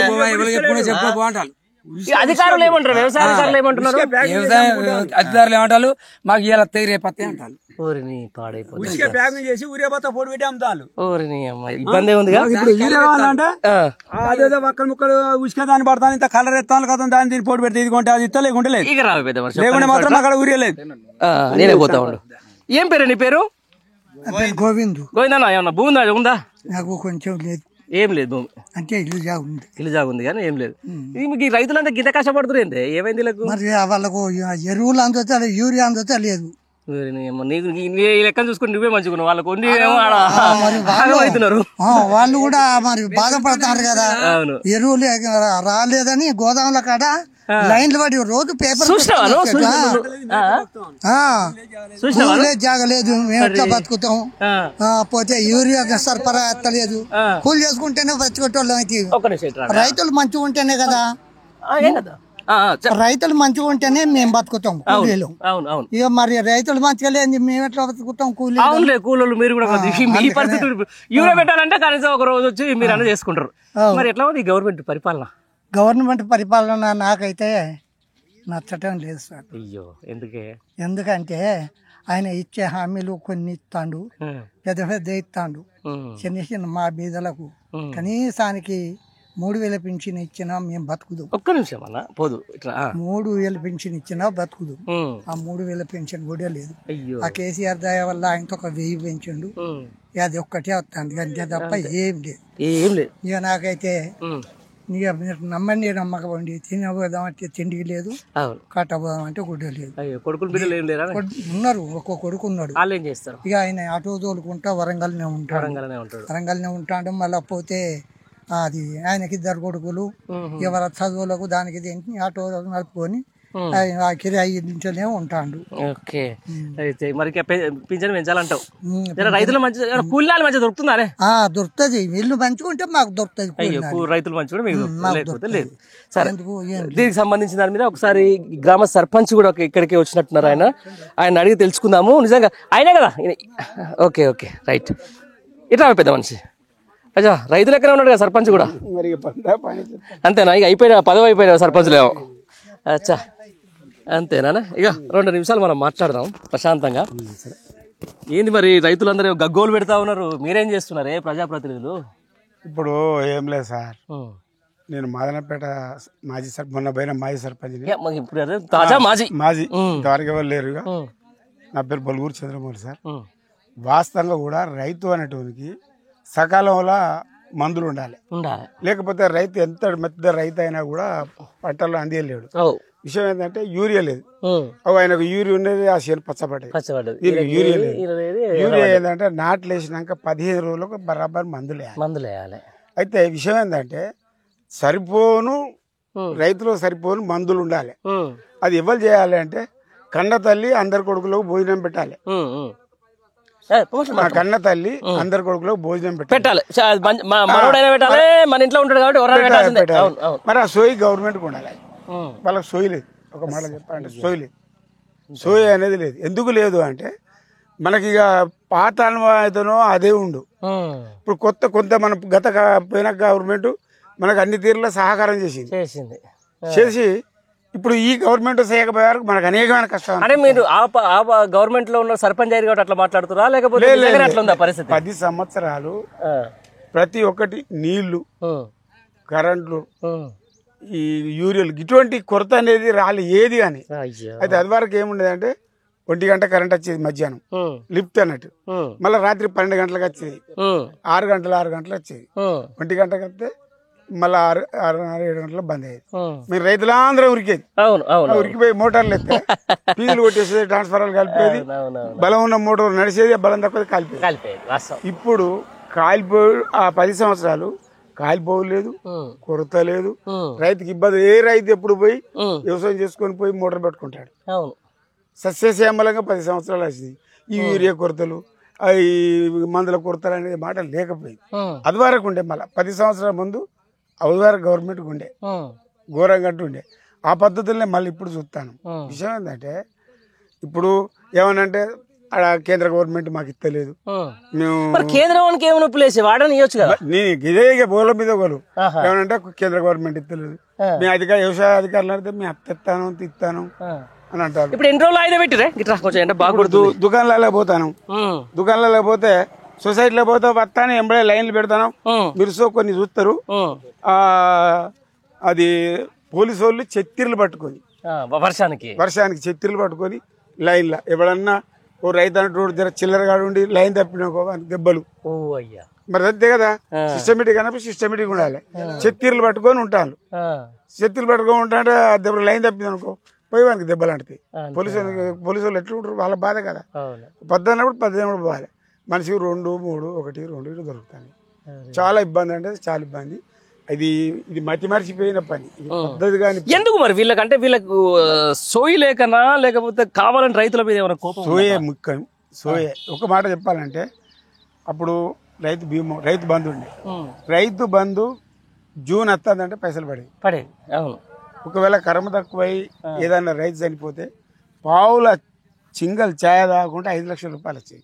ఎప్పుడు చెప్పబో అంటారు. అధికారులు ఏమంటారు? వ్యవసాయ అధికారులు ఏమంటున్నారు? వ్యవసాయ అధికారులు ఏమంటారు మాకు ఇలా తేరేపత్తే అంటారు. ఊరిని పాడైపోతుంది. ఇబ్బంది ఉంది. ఇప్పుడు యూరియా కావాలంటే అదేదో ఒక్కరు ముక్కలు ఉసుక దాన్ని పడతాను ఇంత కలర్ ఎత్తాను కదా దాన్ని దీన్ని పోటీ పెడితే ఇది కొంటే అది ఇస్తా లేకుంటే లేదు. ఇక రావు పెద్ద మనిషి లేకుంటే మాత్రం అక్కడ ఊరియా లేదు. నేనే పోతా ఉండు. ఏం పేరు నీ పేరు? గోవింద్. గోవిందన్న ఏమన్నా భూమి ఉందా? నాకు కొంచెం లేదు. ఏం లేదు భూమి అంటే ఇల్లు జాగు ఉంది. ఇల్లు జాగు ఉంది కానీ ఏం లేదు. ఈ రైతులంతా గిట్ట కష్టపడుతున్నారు ఏంటి? ఏమైంది వీళ్ళకు? మరి వాళ్ళకు ఎరువులు అందుతా యూరియా అందుతా లేదు. లెక్కలు చూసుకుని నువ్వే మంచుకున్నావు. వాళ్ళకు అవుతున్నారు. వాళ్ళు కూడా మరి బాధపడతారు కదా. ఎరువులు రాలేదని గోదాముల కాడ లైన్లు పడి రోజు పేపర్ జాగలేదు. మేము ఎట్లా బతుకుతాం? పోతే యూరియా సరఫరా ఎత్తలేదు. కూలి చేసుకుంటేనే బతుకుటోళ్ళం అయితే. రైతులు మంచిగా ఉంటేనే కదా, రైతులు మంచిగా ఉంటేనే మేము బతుకుతాం. కూలీలు ఇక మరి రైతులు మంచిగా లేదు మేము ఎట్లా బతుకుతాం? కూలీలు మీరు కూడా ఈ పరిస్థితి యూరియా పెట్టాలంటే కనీసం ఒక రోజు వచ్చి మీరు అన్న చేసుకుంటారు. మరి ఎట్లా ఉంది గవర్నమెంట్ పరిపాలన? గవర్నమెంట్ పరిపాలన నాకైతే నచ్చటం లేదు సార్. అయ్యో ఎందుకే? ఎందుకంటే ఆయన ఇచ్చే హామీలు కొన్ని ఇస్తాడు, పెద్ద పెద్ద ఇస్తాడు. చిన్న చిన్న మా బీదలకు కనీసానికి 3000 పింఛన్ ఇచ్చినా మేము బతుకుదు. ఒక్క నిమిషం అన్న పోదు. 3000 పింఛన్ ఇచ్చినా బతుకుదు. ఆ 3000 పింఛన్ కూడా లేదు. ఆ కేసీఆర్ దయ వల్ల ఆయనతో ఒక 1000 పెంచిండు. అది ఒక్కటే వస్తుంది అంతే తప్ప ఏం లేదు. ఇక నాకైతే ఇక మీరు నమ్మండి నమ్మకండి. తినబోదాం అంటే తిండికి లేదు, కట్టబోదాం అంటే గుడ్డ లేదు. ఉన్నారు, ఒక్కో కొడుకు ఉన్నాడు. ఇక ఆయన ఆటో తోలుకుంటా వరంగల్నే ఉంటాడు. మళ్ళా పోతే అది ఆయనకి 2 కొడుకులు. ఎవరి చదువులకు దానికి దేనికి ఆటో నడుపుకొని ఆ కిరాయి ఇంట్లోనే ఉంటాడు. ఓకే. అయితే మరి పింఛన్ పెంచాలంటావు. రైతులు మంచి కూలీలు మంచిగా దొరుకుతున్నారే? దొరుకుతుంది. వీళ్ళు మంచిగా మాకు దొరుకుతుంది. రైతులు మంచిగా మీకు లేదు. సరే, దీనికి సంబంధించిన దాని మీద ఒకసారి గ్రామ సర్పంచ్ కూడా ఇక్కడికి వచ్చినట్టున్నారు. ఆయన అడిగి తెలుసుకుందాము. నిజంగా ఆయనే కదా? Okay okay right. ఇట్లా పెద్ద మనిషి అచ్చా రైతులు ఎక్కడ ఉన్నాడు కదా సర్పంచ్ కూడా? అంతేనా? ఇక అయిపోయినా పదవి అయిపోయినా సర్పంచ్లేమో. అచ్చా అంతేనా? ఇక 2 నిమిషాలు మనం మాట్లాడదాం ప్రశాంతంగా. ఏంది మరి రైతులందరూ గగ్గోలు పెడతా ఉన్నారు, మీరేం చేస్తున్నారు ప్రజాప్రతినిధులు? ఇప్పుడు ఏం లేదు సార్, నేను మాదనపేట మొన్న పోయిన మాజీ సర్పంచ్. మాజీ ఇంతవరకు ఎవరు లేరు. నా పేరు బొలుగురు చంద్రమౌళి సార్. వాస్తవంగా కూడా రైతు అనేటువంటి సకాలంలో మందులు ఉండాలి. లేకపోతే రైతు ఎంత పెద్ద రైతు అయినా కూడా పంటల్లో అందియలేడు. విషయం ఏంటంటే యూరియా లేదు. ఆయనకు యూరియా ఉన్నది ఆ చేను పచ్చబడ్డది. యూరియా లేదు. యూరియా ఏంటంటే నాట్లు వేసినాక 15 రోజులకు బరాబర్ మందులు వేయాలి. అయితే విషయం ఏంటంటే రైతులకు సరిపోను మందులు ఉండాలి. అది ఎవరు చేయాలి అంటే కన్న తల్లి అందరి కొడుకులకు భోజనం పెట్టాలి. కన్న తల్లి అందరి కొడుకులకు భోజనం పెట్టాలి. మన ఇంట్లో ఉంటాడు కాబట్టి మరి ఆ సోయి గవర్నమెంట్ ఉండాలి. వాళ్ళకి సోయి లేదు. ఒక మాట చెప్పాలంటే సోయి లేదు. సోయి అనేది లేదు. ఎందుకు లేదు అంటే మనకి ఇక పాత అనుభవం అదే ఉండు. ఇప్పుడు కొంత మన పోయిన గవర్నమెంట్ మనకు అన్ని తీరులో సహకారం చేసి ఇప్పుడు ఈ గవర్నమెంట్ చేయకపోయారు మనకు అనేకమైన కష్టాలు. అంటే మీరు ఆ గవర్నమెంట్ లో ఉన్న సర్పంచ్ అయ్యారు కాబట్టి అట్లా మాట్లాడుతురా లేకపోతే అట్లా ఉందా పరిస్థితి? 10 సంవత్సరాలు ప్రతి ఒక్కటి నీళ్లు, కరెంట్లు, ఈ యూరియాలు ఇటువంటి కొరత అనేది రాలి ఏది అని. అయితే అది వరకు ఏముండేదంటే 1 గంట కరెంట్ వచ్చేది మధ్యాహ్నం లిఫ్ట్ అన్నట్టు, మళ్ళీ రాత్రి 12 గంటలకు వచ్చేది, 6 గంటలు వచ్చేది. 1 గంటకు వస్తే మళ్ళీ 6-7 గంటలకు బంద్ అయ్యేది. మీరు రైతులందరూ ఉరికేది, ఉరికిపోయి మోటార్లు ఎత్తే ఫీజులు కొట్టేసేది, ట్రాన్స్ఫార్మర్లు కలిపేది, బలం ఉన్న మోటార్ నడిచేది, బలం తక్కువ కాలిపోయేది. ఇప్పుడు కాలిపోయి ఆ 10 సంవత్సరాలు కాలిపోలేదు, కొరత లేదు, రైతుకి ఇబ్బంది. ఏ రైతు ఎప్పుడు పోయి వ్యవసాయం చేసుకొని పోయి మోటార్ పెట్టుకుంటాడు? సస్యశ్యామలంగా 10 సంవత్సరాలు వచ్చింది. ఈ యూరియా కొరతలు, ఈ మందుల కొరతలు అనే మాట లేకపోయింది. అది వరకు ఉండే. మళ్ళీ 10 సంవత్సరాల ముందు అది వరకు గవర్నమెంట్ ఉండే, ఘోరంగా ఉండే. ఆ పద్ధతులనే మళ్ళీ ఇప్పుడు చూస్తాను. విషయం ఏంటంటే ఇప్పుడు ఏమనంటే కేంద్ర గవర్నమెంట్ మాకు ఇస్తలేదు, మేము కేంద్రానికి ఏమైనా ప్లేస్ వాడని ఇవ్వచ్చు కదా. నేను ఇదే బోల మీద ఒకరు ఏమనంటే కేంద్ర గవర్నమెంట్ ఇస్తలేదు, మేము వ్యవసాయ అధికారులు అంటే మేము ఇస్తాను అని అంటారు. ఇప్పుడు ఎన్ని రోజులు అయితే పెట్టిరే దుకాణాలకు పోతాను, దుకాణాలకు పోతే సొసైటీలో పోతే వస్తాను, ఎంబడే లైన్లు పెడతాను, మీరు కొన్ని చూస్తారు. అది పోలీసు వాళ్ళు చెత్తిర్లు పట్టుకొని వర్షానికి చెత్తిర్లు పట్టుకొని లైన్లో ఎవడన్నా ఓ రైతు అన్నట్టు జర చిల్లరగాడు ఉండి లైన్ తప్పినాకో దెబ్బలు. మరి అంతే కదా, సిస్టమేటిక్ అన్నప్పుడు సిస్టమేటిక్ ఉండాలి. చెత్తిర్లు పట్టుకొని ఉంటాను, చెత్తిర్లు పట్టుకొని ఉంటాంటే దెబ్బ లైన్ తప్పింది అనుకో పోయి వానికి దెబ్బలు అంటాయి. పోలీసు వాళ్ళు ఎట్లా ఉంటారు, వాళ్ళ బాధ కదా. 10 అన్నప్పుడు 10 పోవాలి. మనిషికి 2, 3, 1, 2 దొరుకుతాయి. చాలా ఇబ్బంది అంటే చాలా ఇబ్బంది. ఇది మర్చిపోయిన పని పద్ధతి. కానీ ఎందుకు మరి వీళ్ళకంటే వీళ్ళకు సోయి లేకనా లేకపోతే కావాలని రైతుల మీద ఏమైనా కోపం? సోయే ముఖ్యం. సోయే ఒక మాట చెప్పాలంటే అప్పుడు రైతు బంధు ఉండే. రైతు బంధు జూన్ వస్తుందంటే పైసలు పడేవి. అవును. ఒకవేళ కర్మ తక్కువై ఏదన్నా రైతు చనిపోతే పావుల సింగల్ ఛాయ తాగకుండా 5 లక్షల రూపాయలు వచ్చాయి.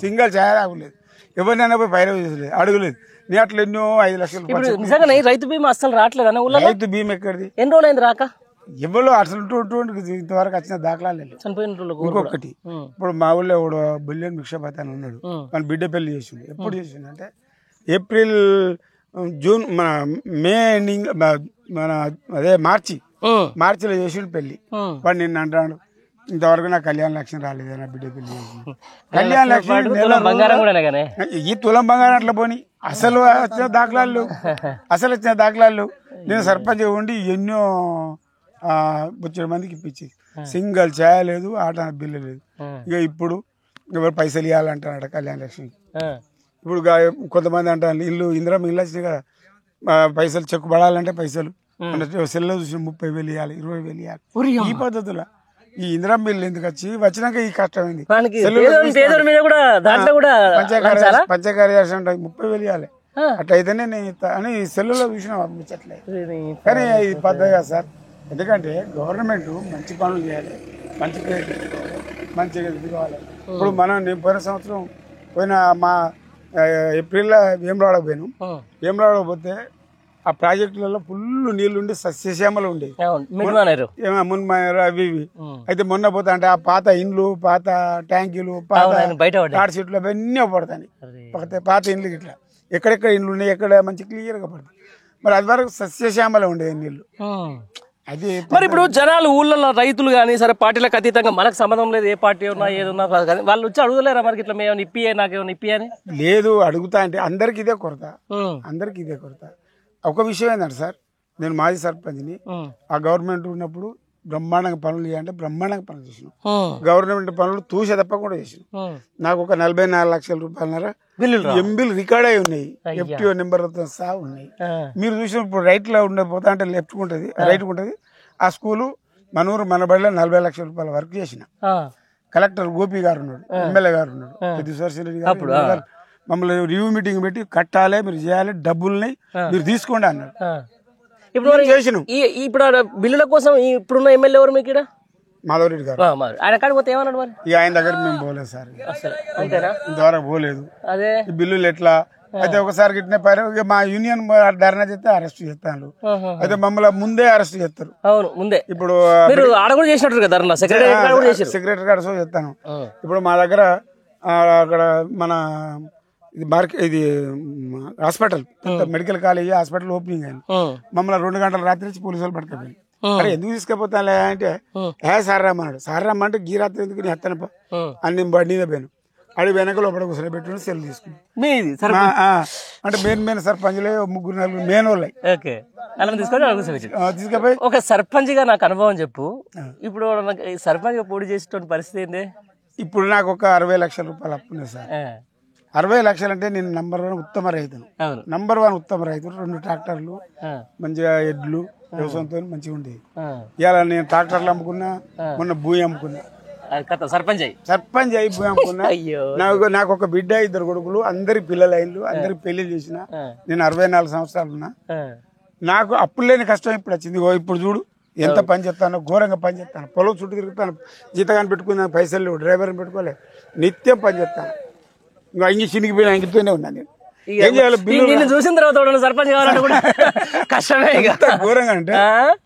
సింగల్ ఛాయ తాగలేదు, ఎవరినైనా పోయి పైరవ చేసలేదు, అడుగులేదు. నీ అట్లా ఎన్నో 5 లక్షల రూపాయలు. నిజంగా రైతు బీమా అసలు రావట్లేదు. రైతు బీమా ఎక్కడిది? ఎన్ని రోజులు అయింది రాక? ఎవరు అసలు ఇంతవరకు వచ్చిన దాఖలాలు లేదు. ఇంకొకటి, ఇప్పుడు మా ఊళ్ళో బుల్లియన్ భిక్షపతి అని ఉన్నాడు, మన బిడ్డ పెళ్లి చేసిండు. ఎప్పుడు చేసిండు అంటే ఏప్రిల్, జూన్, మే ఎండింగ్, మార్చిలో చేసిండు పెళ్లి. వాడు నిన్న అంటాడు ఇంతవరకు నా కళ్యాణ లక్ష్యం రాలేదు, నా బిడ్డ పెళ్లి చేసింది. కళ్యాణ లక్ష్యం ఈ తులం బంగారం అట్లా పోని అసలు వచ్చిన దాఖలాలు నేను సర్పంచ్ ఉండి ఎన్నో బొచ్చిన మందికి ఇప్పించి సింగల్ చేయలేదు, ఆట బిల్లు లేదు. ఇక ఇప్పుడు ఎవరు పైసలు ఇవ్వాలంటాడు కళ్యాణ లక్ష్మికి. ఇప్పుడు కొంతమంది అంటారు ఇల్లు ఇందిరమ్మ ఇల్లు వచ్చినాయి కదా, పైసలు చెక్కు పడాలంటే పైసలు సెల్లో చూసి 30,000 ఇవ్వాలి, 20,000 ఇవ్వాలి. ఈ పద్ధతిలో ఈ ఇందిరమ్మ ఇల్లు ఎందుకు వచ్చినాక ఈ కష్టమైంది. పంచకార్యాసం 30,000 ఇవ్వాలి, అట్లయితేనే నేను అని సెల్లులో చూసిన ముచ్చట్లే. కానీ ఇది పద్ధతి కదా సార్. ఎందుకంటే గవర్నమెంట్ మంచి పనులు చేయాలి, మంచిగా ఎదుగుకోవాలి. ఇప్పుడు నేను పోయిన సంవత్సరం మా ఏప్రిల్లో వేములవాడకు పోయాను. వేములవాడకు పోతే ఆ ప్రాజెక్టులలో ఫుల్ నీళ్లుండి సస్యశ్యామలు ఉండేవి, మున్మానేరు అవి ఇవి. అయితే మొన్న పోతా అంటే ఆ పాత ఇండ్లు, పాత ట్యాంకీలు, పాత తాడి చెట్లు అవన్నీ పడతాయి. పాత ఇండ్లు ఇట్లా ఎక్కడెక్కడ ఇండ్లు ఉన్నాయి, ఎక్కడ మంచి క్లియర్గా పడతాయి. మరి అది వరకు సస్యశ్యామలు ఉండేది నీళ్లు. అది మరి ఇప్పుడు జనాలు ఊళ్ళలో రైతులు కానీ సరే పార్టీలకు అతీతంగా మనకు సంబంధం లేదు, ఏ పార్టీ ఉన్నా ఏదున్నా కానీ వాళ్ళు వచ్చి అడుగులేరా మనకి ఇట్లా మేము ఇప్పియే నాకేమన్నా ఇప్పి అని? లేదు, అడుగుతా అంటే అందరికి ఇదే కొరత. ఒక విషయం ఏంటంటే సార్, నేను మాజీ సర్పంచ్ని. ఆ గవర్నమెంట్ ఉన్నప్పుడు బ్రహ్మాండంగా పనులు చేయాలంటే బ్రహ్మాండంగా పనులు చేసినాం. గవర్నమెంట్ పనులు తూసే తప్పకుండా చేసినాం. నాకు ఒక 44 లక్షల రూపాయల ఎంబీలు రికార్డ్ అయి ఉన్నాయి, ఎఫ్టీఓ నెంబర్లతో సహా ఉన్నాయి. మీరు చూసిన ఇప్పుడు రైట్ లో పోతా అంటే లెఫ్ట్ ఉంటుంది, రైట్ ఉంటుంది. ఆ స్కూలు మనూరు మన బడిలో 40 లక్షల రూపాయల వర్క్ చేసిన. కలెక్టర్ గోపి గారు ఉన్నాడు, ఎమ్మెల్యే గారు ఉన్నాడు, రెడ్డి గారు మమ్మల్ని రివ్యూ మీటింగ్ పెట్టి కట్టాలి, మీరు చేయాలి, డబ్బుల్ని మీరు తీసుకోండి అన్నారు. ఇప్పుడు బిల్లుల కోసం ఇప్పుడున్న ఎమ్మెల్యే ఎవరు మీకు? మాధవరెడ్డి గారు. మరి ఆయన కాడికి పోతే ఏమన్నాడు మరి? ఇక ఆయన దగ్గర మేము పోలేదు సార్, అసలు అంతేనా? ఇంతవరకు పోలేదు. అదే ఈ బిల్లులు ఎట్లా అయితే ఒకసారి గిట్నే పైన ఇక మా యూనియన్ ధర్నా చేస్తే అరెస్ట్ చేస్తాను. అయితే మమ్మల్ని ముందే అరెస్ట్ చేస్తారు. అవును ముందే. ఇప్పుడు మీరు ఆడ కూడా చేసినట్టు కదా ధర్నా, సెక్రటరీ గారు చేస్తాను. ఇప్పుడు మా దగ్గర అక్కడ మన ఇది hospital medical college hospital opening అయింది. మమ్మల్ని 2 గంటల రాత్రి నుంచి పోలీసు వాళ్ళు పట్టుకపోయి, అరే ఎందుకు తీసుకుపోతానులే అంటే సార్ రమ్మన్నాడు. సార్ రమ్మంటే గీ రాత్రి ఎందుకు నీ హత్తనపో అని బండి పోయాను. అడిగి వెనక లోపల కూర్చొని పెట్టుకుని సెల్ తీసుకుని అంటే మెయిన్ సర్పంచ్లే 3-4 మెయిన్ వాళ్ళు తీసుకుపోయి. ఒక సర్పంచ్ గా నాకు అనుభవం చెప్పు. ఇప్పుడు సర్పంచ్ గా పోటీ చేసే పరిస్థితి ఏంది? ఇప్పుడు నాకు ఒక 60 లక్షల రూపాయలు అప్పున్నాయి సార్. 60 లక్షలు అంటే నేను నంబర్ 1 ఉత్తమ రైతును. నంబర్ 1 ఉత్తమ రైతులు. 2 ట్రాక్టర్లు, మంచిగా ఎడ్లు, వ్యవసాయంతో మంచిగా ఉండేది. ఇవాళ నేను ట్రాక్టర్లు అమ్ముకున్నా, మొన్న భూమి అమ్ముకున్నా. సర్పంచ్ అయి భూమి అమ్ముకున్నా. నాకు ఒక బిడ్డ, 2 కొడుకులు, అందరి పిల్లలు అయిన్లు, అందరి పెళ్లి చేసిన. నేను 64 సంవత్సరాలు ఉన్నా. నాకు అప్పులు లేని కష్టం ఇప్పుడు వచ్చింది. ఇప్పుడు చూడు ఎంత పని చేస్తాను, ఘోరంగా పని చేస్తాను. పొలం చుట్టూ తిరుగుతాను, జీతగాని పెట్టుకున్నా, పైసలు లేవు, డ్రైవర్ని పెట్టుకోలే, నిత్యం పని చేస్తాను. ఇంకా అంగి చినిగిపోయిన అంగితోనే ఉన్నాను నేను. ఏం చేయాలి? బిల్లు చూసిన తర్వాత సర్పంచ్ కావాలంటే కూడా కష్టమే. ఘోరంగా అంటే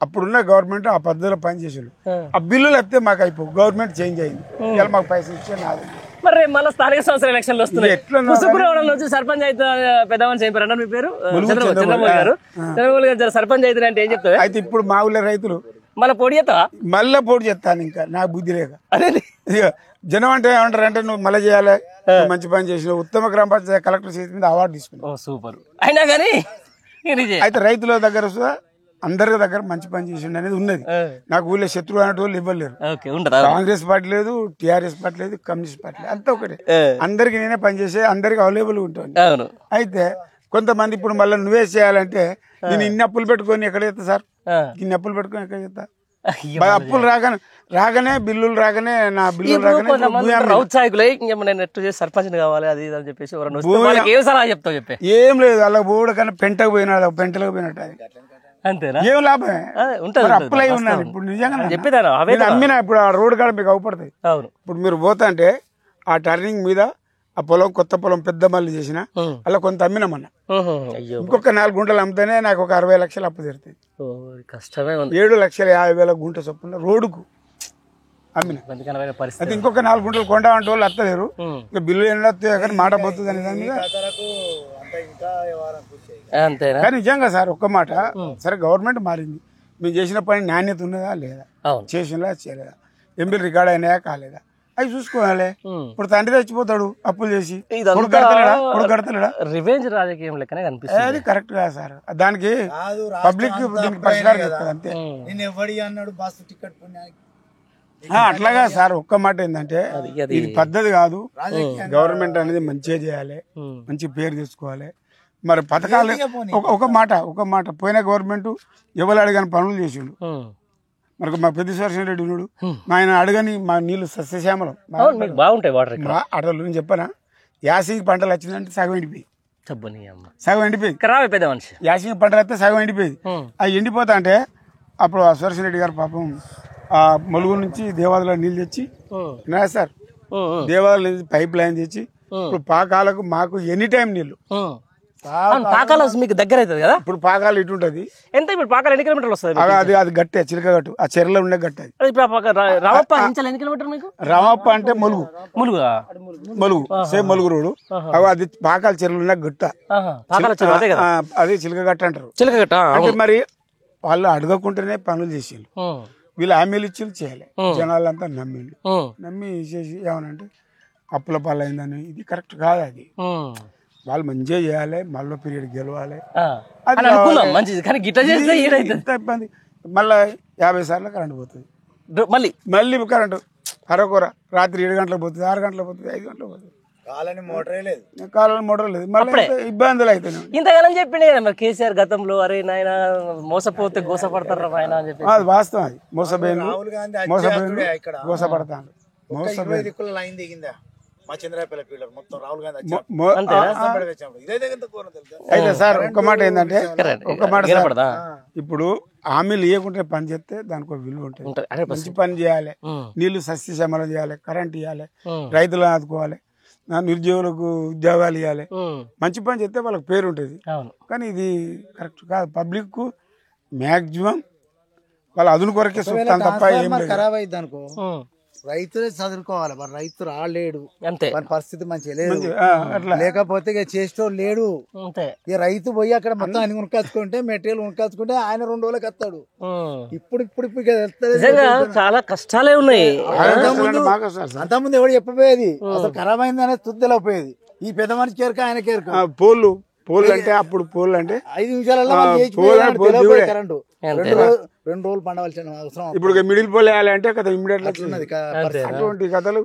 అప్పుడున్న గవర్నమెంట్ ఆ పద్ధతిలో పని చేసేది. ఆ బిల్లులు వస్తే మాకు అయిపో గవర్నమెంట్ చేంజ్ అయింది. ఇలా మాకు పైసలు ఇచ్చే నాది. మరి మళ్ళీ స్థానిక సంస్థల ఎలక్షన్లు వస్తున్నాయి. సర్పంచ్ అయితే పెద్ద మనిషి అయిపోయారు. మీ పేరు చంద్రబాబు గారు. చంద్రబాబు గారు సర్పంచ్ అయితే అంటే ఏం చెప్తారు? అయితే ఇప్పుడు మా ఊళ్ళో రైతులు మళ్ళీ పోటీ చేస్తావా? మళ్ళీ పోటీ చేస్తాను. ఇంకా నాకు బుద్ధి లేక ఇక జనం అంటే ఏమంటారు అంటే నువ్వు మళ్ళీ చేయాలి, మంచి పని చేసిన ఉత్తమ గ్రామ పంచాయతీ కలెక్టర్ చేతి మీద అవార్డు తీసుకున్నావు. సూపర్. అయినా కానీ అయితే రైతుల దగ్గర అందరి దగ్గర మంచి పని చేసిండు అనేది ఉన్నది. నాకు ఊళ్ళో శత్రువు అనే వాళ్ళు ఇవ్వలేరు. కాంగ్రెస్ పార్టీ లేదు, టీఆర్ఎస్ పార్టీ లేదు, కమ్యూనిస్ట్ పార్టీ లేదు, అంతా ఒకటే. అందరికి నేనే పనిచేసే, అందరికి అవైలబుల్ ఉంటాను. అయితే కొంతమంది ఇప్పుడు మళ్ళీ నువ్వే చేయాలంటే నేను ఇన్ని అప్పులు పెట్టుకొని ఎక్కడ చేస్తా సార్? ఇన్ని అప్పులు పెట్టుకొని ఎక్కడ చేస్తా? అప్పులు రాగానే బిల్లులు రాగానే నా బిల్లులు సర్పంచ్ కావాలి అది అని చెప్పేసి ఏం లేదు. అలా పోడు కానీ పెంటకు పోయినాడు, పెంటలకు పోయినట్టు. అంతేనా? ఏం లాభమే అప్పులు అయి ఉన్నది. ఇప్పుడు నిజంగా చెప్పేదాను అమ్మినా ఇప్పుడు ఆ రోడ్డు కాడ మీకు అవపడుతుంది. ఇప్పుడు మీరు పోతా అంటే ఆ టర్నింగ్ మీద ఆ పొలం, కొత్త పొలం పెద్ద మళ్ళీ చేసిన అలా కొంత అమ్మినామన్నా. ఇంకొక 4 గుంటలు అమ్మితేనే నాకు ఒక 60 లక్షలు అప్పు తీరుతుంది. కష్టమే. 7,50,000 గుంట చొప్పున రోడ్డుకు అమ్మిన. అయితే ఇంకొక 4 గుంటలు కొంటామంటే వాళ్ళు వస్తలేరు. ఇంకా బిల్లు ఏంటో కానీ మాట పోతుంది అనే దాని మీద. కానీ నిజంగా సార్ ఒక్క మాట, సరే గవర్నమెంట్ మారింది, మేము చేసిన పని నాణ్యత ఉన్నదా లేదా, చేసినలా చేయలేదా, ఎంపీలు రికార్డ్ అయినాయా కాలేదా, అవి చూసుకోవాలి. ఇప్పుడు తండ్రి చచ్చిపోతాడు అప్పులు చేసి, కొడుకు కడతలేడా? రివెంజ్ రాజకీయం లెక్కనే కనిపిస్తుంది. అది కరెక్ట్ కాదు సార్. దానికి పబ్లిక్ దీనికి పరిష్కారం చెప్తారు అంతే. అట్లాగా సార్ ఒక్క మాట ఏంటంటే ఇది పద్ధతి కాదు. గవర్నమెంట్ అనేది మంచిగా చేయాలి, మంచి పేరు తెచ్చుకోవాలి. మరి పథకాలు ఒక మాట పోయిన గవర్నమెంట్ ఎవరు అడగని పనులు చేసిండు. మరి మా పెద్దశ్వర రెడ్డి ఉన్నాడు, ఆయన అడగని మా నీళ్లు సస్యశ్యామలం బాగుంటాయి. వాటర్ అడవులు నేను చెప్పనా, యాసింగి పంటలు వచ్చిందంటే సగం ఎండిపోయి, యాసింగి పంటలు వస్తే సగం ఎండిపోయింది. అవి ఎండిపోతా అంటే అప్పుడు ఆ సుదర్శన్ రెడ్డి గారు పాపం ఆ ములుగు నుంచి దేవాదుల నీళ్ళు తెచ్చి సార్, దేవాదుల నుంచి పైప్ లైన్ తెచ్చి ఇప్పుడు పాకాలకు మాకు ఎనీ టైం నీళ్లు. పాకాలు మీకు దగ్గర అవుతుంది కదా. ఇప్పుడు పాకాలు ఇటు ఉంటది. ఎంత ఇప్పుడు పాకాలు ఎన్ని కిలోమీటర్లు వస్తుంది? అది గట్టే చిలక గట్టు, ఆ చెరలో ఉండే గట్టు. ఎన్ని కిలోమీటర్ మీకు? రామప్ప అంటే ములుగు సేమ్ ములుగు రోడ్డు. అది పాకాల చెరువులు ఉన్న గట్ట, అదే చిలక గట్ట అంటారు. చిలక గట్ట అంటే మరి వాళ్ళు అడగకుంటేనే పనులు చేసేళ్ళు, వీళ్ళు హామీలు ఇచ్చి చేయాలి. జనాలంతా నమ్మి చేసి ఏమనంటే అప్పుల పాలైందని, ఇది కరెక్ట్ కాదు. అది వాళ్ళు మంచిగా చేయాలి, మళ్ళీ పీరియడ్ గెలవాలి. ఇబ్బంది. మళ్ళీ 50 సార్లు కరెంట్ పోతుంది, మళ్ళీ కరెంటు అరకొర రాత్రి 7 గంటలకు పోతుంది, 6 గంటలకు పోతుంది, 5 గంటలకు పోతుంది. కాలని మోటార్ లేదు. మళ్ళీ ఇబ్బందులు అవుతున్నాయి. ఇంతకాలం చెప్పిండే కదా మరి కేసీఆర్ గతంలో, అరే నాయన మోసపోతే గోసపడతారు ఆయన అని చెప్పి. అది వాస్తవం. అది మోసపోయింది గోసపడతాను. అయితే సార్ ఒక్క మాట ఏంటంటే, ఇప్పుడు హామీలు ఇవ్వకుంటే పని చేస్తే దానికి ఒక విలువ ఉంటుంది. మంచి పని చేయాలి, నీళ్లు సస్యశ్యామలం చేయాలి, కరెంట్ ఇవ్వాలి, రైతులను ఆదుకోవాలి, నిరుద్యోగులకు ఉద్యోగాలు ఇవ్వాలి. మంచి పని చేస్తే వాళ్ళకి పేరు ఉంటుంది. కానీ ఇది కరెక్ట్ కాదు. పబ్లిక్ మ్యాక్సిమం వాళ్ళ అదును కొరకే చూస్తాను తప్ప ఏం లేదు. ఖరాబ్ అయింది అనుకో రైతులే చదువుకోవాలి. మరి రైతు రాలేడు, అంతే మన పరిస్థితి మంచిగా లేదు. లేకపోతే ఇక చేసేటోడు లేడు. ఇక రైతు పోయి అక్కడ మొత్తం అన్ని ఉనకాచుకుంటే మెటీరియల్ ఉనకాచుకుంటే ఆయన 2 రోజులకు వస్తాడు. ఇప్పుడు చాలా కష్టాలే ఉన్నాయి. అంతకుముందు ఎవడు చెప్పబోయేది అసలు ఖరాబ్ అయింది అనేది తుద్దెలపోయేది. ఈ పెద్ద మనిషి కేరక ఆయన కేరక పోల్ అంటే అప్పుడు పోల్ అంటే 5 నిమిషాలలో కరెంటు 2 రోజులు పండవలసిన అవసరం. ఇప్పుడు మిడిల్ పోల్ వేయాలంటే కదా ఇమ్మీడియట్ అటువంటి కథలు.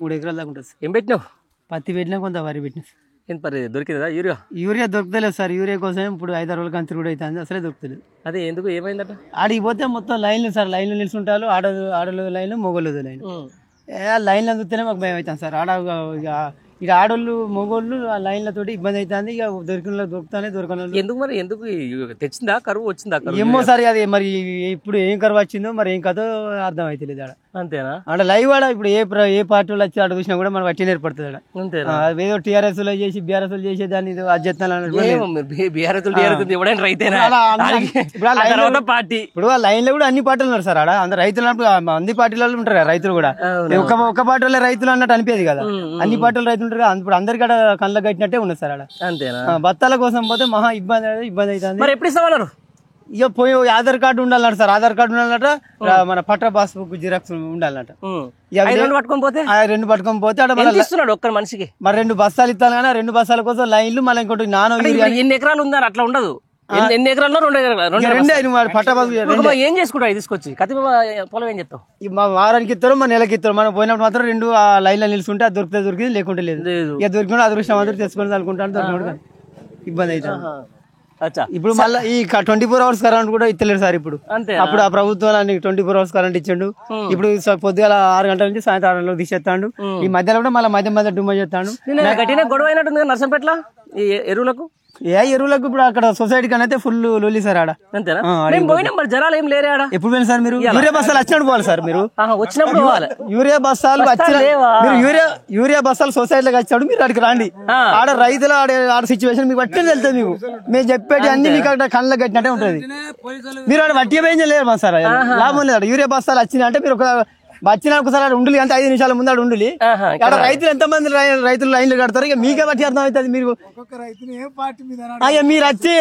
3 ఎకరాల దాకా ఉంటుంది. ఏం పెట్టినావు? పత్తి పెట్టినా, కొంత వరి పెట్టినా. ఏం పర్లేదు, దొరికిందా యూరియా? యూరియా దొరకలేదు సార్. యూరియా కోసం ఇప్పుడు 5-6 రోజులు కంచి కూడా అవుతుంది, అసలే దొరుకుతలేదు. అదే ఎందుకు, ఏమైందట? ఆడికి పోతే మొత్తం లైన్లు సార్, లైన్లు నిలుచుంటారు. ఆడలు లైన్లు, మొగోళ్ళు లైన్. లైన్లు చూస్తేనే మాకు భయం అవుతాం సార్. ఇక ఆడోళ్ళు మొగోళ్ళు ఆ లైన్లతోటి ఇబ్బంది అవుతుంది. ఇక దొరికిన దొరుకుతానే దొరకను. ఎందుకు మరి, ఎందుకు తెచ్చిందా కరువు, వచ్చిందా కరువు? ఏమో సార్, అది మరి ఇప్పుడు ఏం కరువు వచ్చిందో మరి ఏం కథో అర్థం అవుతలేదు. ఆడ అంతేనా? ఆడ లైవ్ ఆడ ఇప్పుడు ఏ పార్టీ వాళ్ళు వచ్చి ఆడ చూసినా కూడా మనం వచ్చి ఏర్పడుతుంది. ఆడ అంతేనా? ఏదో టీఆర్ఎస్ లో చేసి బీఆర్ఎస్ లో చేసే దాన్ని ఇప్పుడు ఆ లైన్ లో కూడా అన్ని పార్టీలు ఉన్నారు సార్. ఆడ అందరు రైతులు అన్ని పార్టీలలో ఉంటారు కదా రైతులు కూడా. ఒక పార్టీ వాళ్ళ రైతులు అన్నట్టు అనిపేది కదా. అన్ని పార్టీలు రైతులు ఉంటారు కదా. ఇప్పుడు అందరికి ఆడ కళ్ళ కట్టినట్టే ఉన్నది సార్. ఆడ అంతేనా? బత్తాల కోసం పోతే మహా ఇబ్బంది అవుతుంది. మరి ఎప్పుడు ఇస్తామన్నారు? ఇక పోయి ఆధార్ కార్డు ఉండాలన్నట సార్. ఆధార్ కార్డు ఉండాలన్నట, మన పట్ట పాస్బుక్ జిరాక్స్ ఉండాలన్నట. పట్టుకొని పోతే 2 పట్టుకొని పోతే ఇస్తున్నాడు ఒక్క మనిషికి. మరి 2 బస్తాలు ఇస్తాను కానీ 2 బస్తాల కోసం లైన్లు మళ్ళీ ఇంకోటి నానో. ఎన్ని ఎకరాలు ఉందని అట్లా ఉండదు. ఎన్ని ఎకరాల్లో 2 ఎకరాలు పట్ట పాస్బుక్ ఏం చేసుకుంటావు తీసుకొచ్చి? కత్తి పొలం ఏం చెప్తావు? మా వారానికి ఇస్తారు, మా నెలకి ఇస్తారు. మనం పోయినప్పుడు మాత్రం 2 లైన్లో నిలుచుంటే అది దొరికింది, లేకుంటే లేదు. ఇక దొరికిన అదృష్టం అందరూ తెచ్చుకొని అనుకుంటాను. దొరికిన ఇబ్బంది అవుతుంది. ఇప్పుడు మళ్ళీ ఈ 24 hours కరెంట్ కూడా ఇస్తలేరు సార్. ఇప్పుడు అప్పుడు ఆ ప్రభుత్వాన్ని 24 hours కరెంట్ ఇచ్చిండు. ఇప్పుడు పొద్దుగాల 6 గంటల నుంచి సాయంత్రం 6 గంటలకు తీసేస్తాడు. ఈ మధ్యలో కూడా మళ్ళీ మధ్య డుమ్మ చేస్తాడు. గొడవ అయినట్టుంది నర్సంపేటలో ఈ ఎరువులకు. ఎరువులకు ఇప్పుడు అక్కడ సొసైటీ కన్నా అయితే ఫుల్ లొల్లి సార్. ఆడ అంతేనా? పోయినా మరి జనాలు ఏం లేరే ఆడ. ఎప్పుడు పోయినా సార్? మీరు యూరియా బస్తాలు వచ్చినప్పుడు పోవాలి సార్. మీరు వచ్చినప్పుడు పోవాలి. యూరియా బస్తాలు యూరియా బస్తాలు సొసైటీలోకి వచ్చాడు. మీరు అక్కడికి రండి. ఆడ రైతుల ఆడ సిచ్యువేషన్ మీకు బట్టి వెళ్తుంది. మీరు చెప్పేటి అన్ని మీకు అక్కడ కళ్ళకి కట్టినట్టే ఉంటుంది. మీరు ఆడ వట్టి వేయించలేరు మా సార్. లాభం లేదు. యూరియా బస్తాలు వచ్చినాయి అంటే మీరు వచ్చిన ఒకసారి ఉండాలి అంటే 5 నిమిషాల ముందు ఉండాలి. అక్కడ రైతులు ఎంతమంది రైతులు లైన్లు కడతారు. ఇక మీకే బట్టి అర్థం అవుతుంది. మీరు మీరు వచ్చి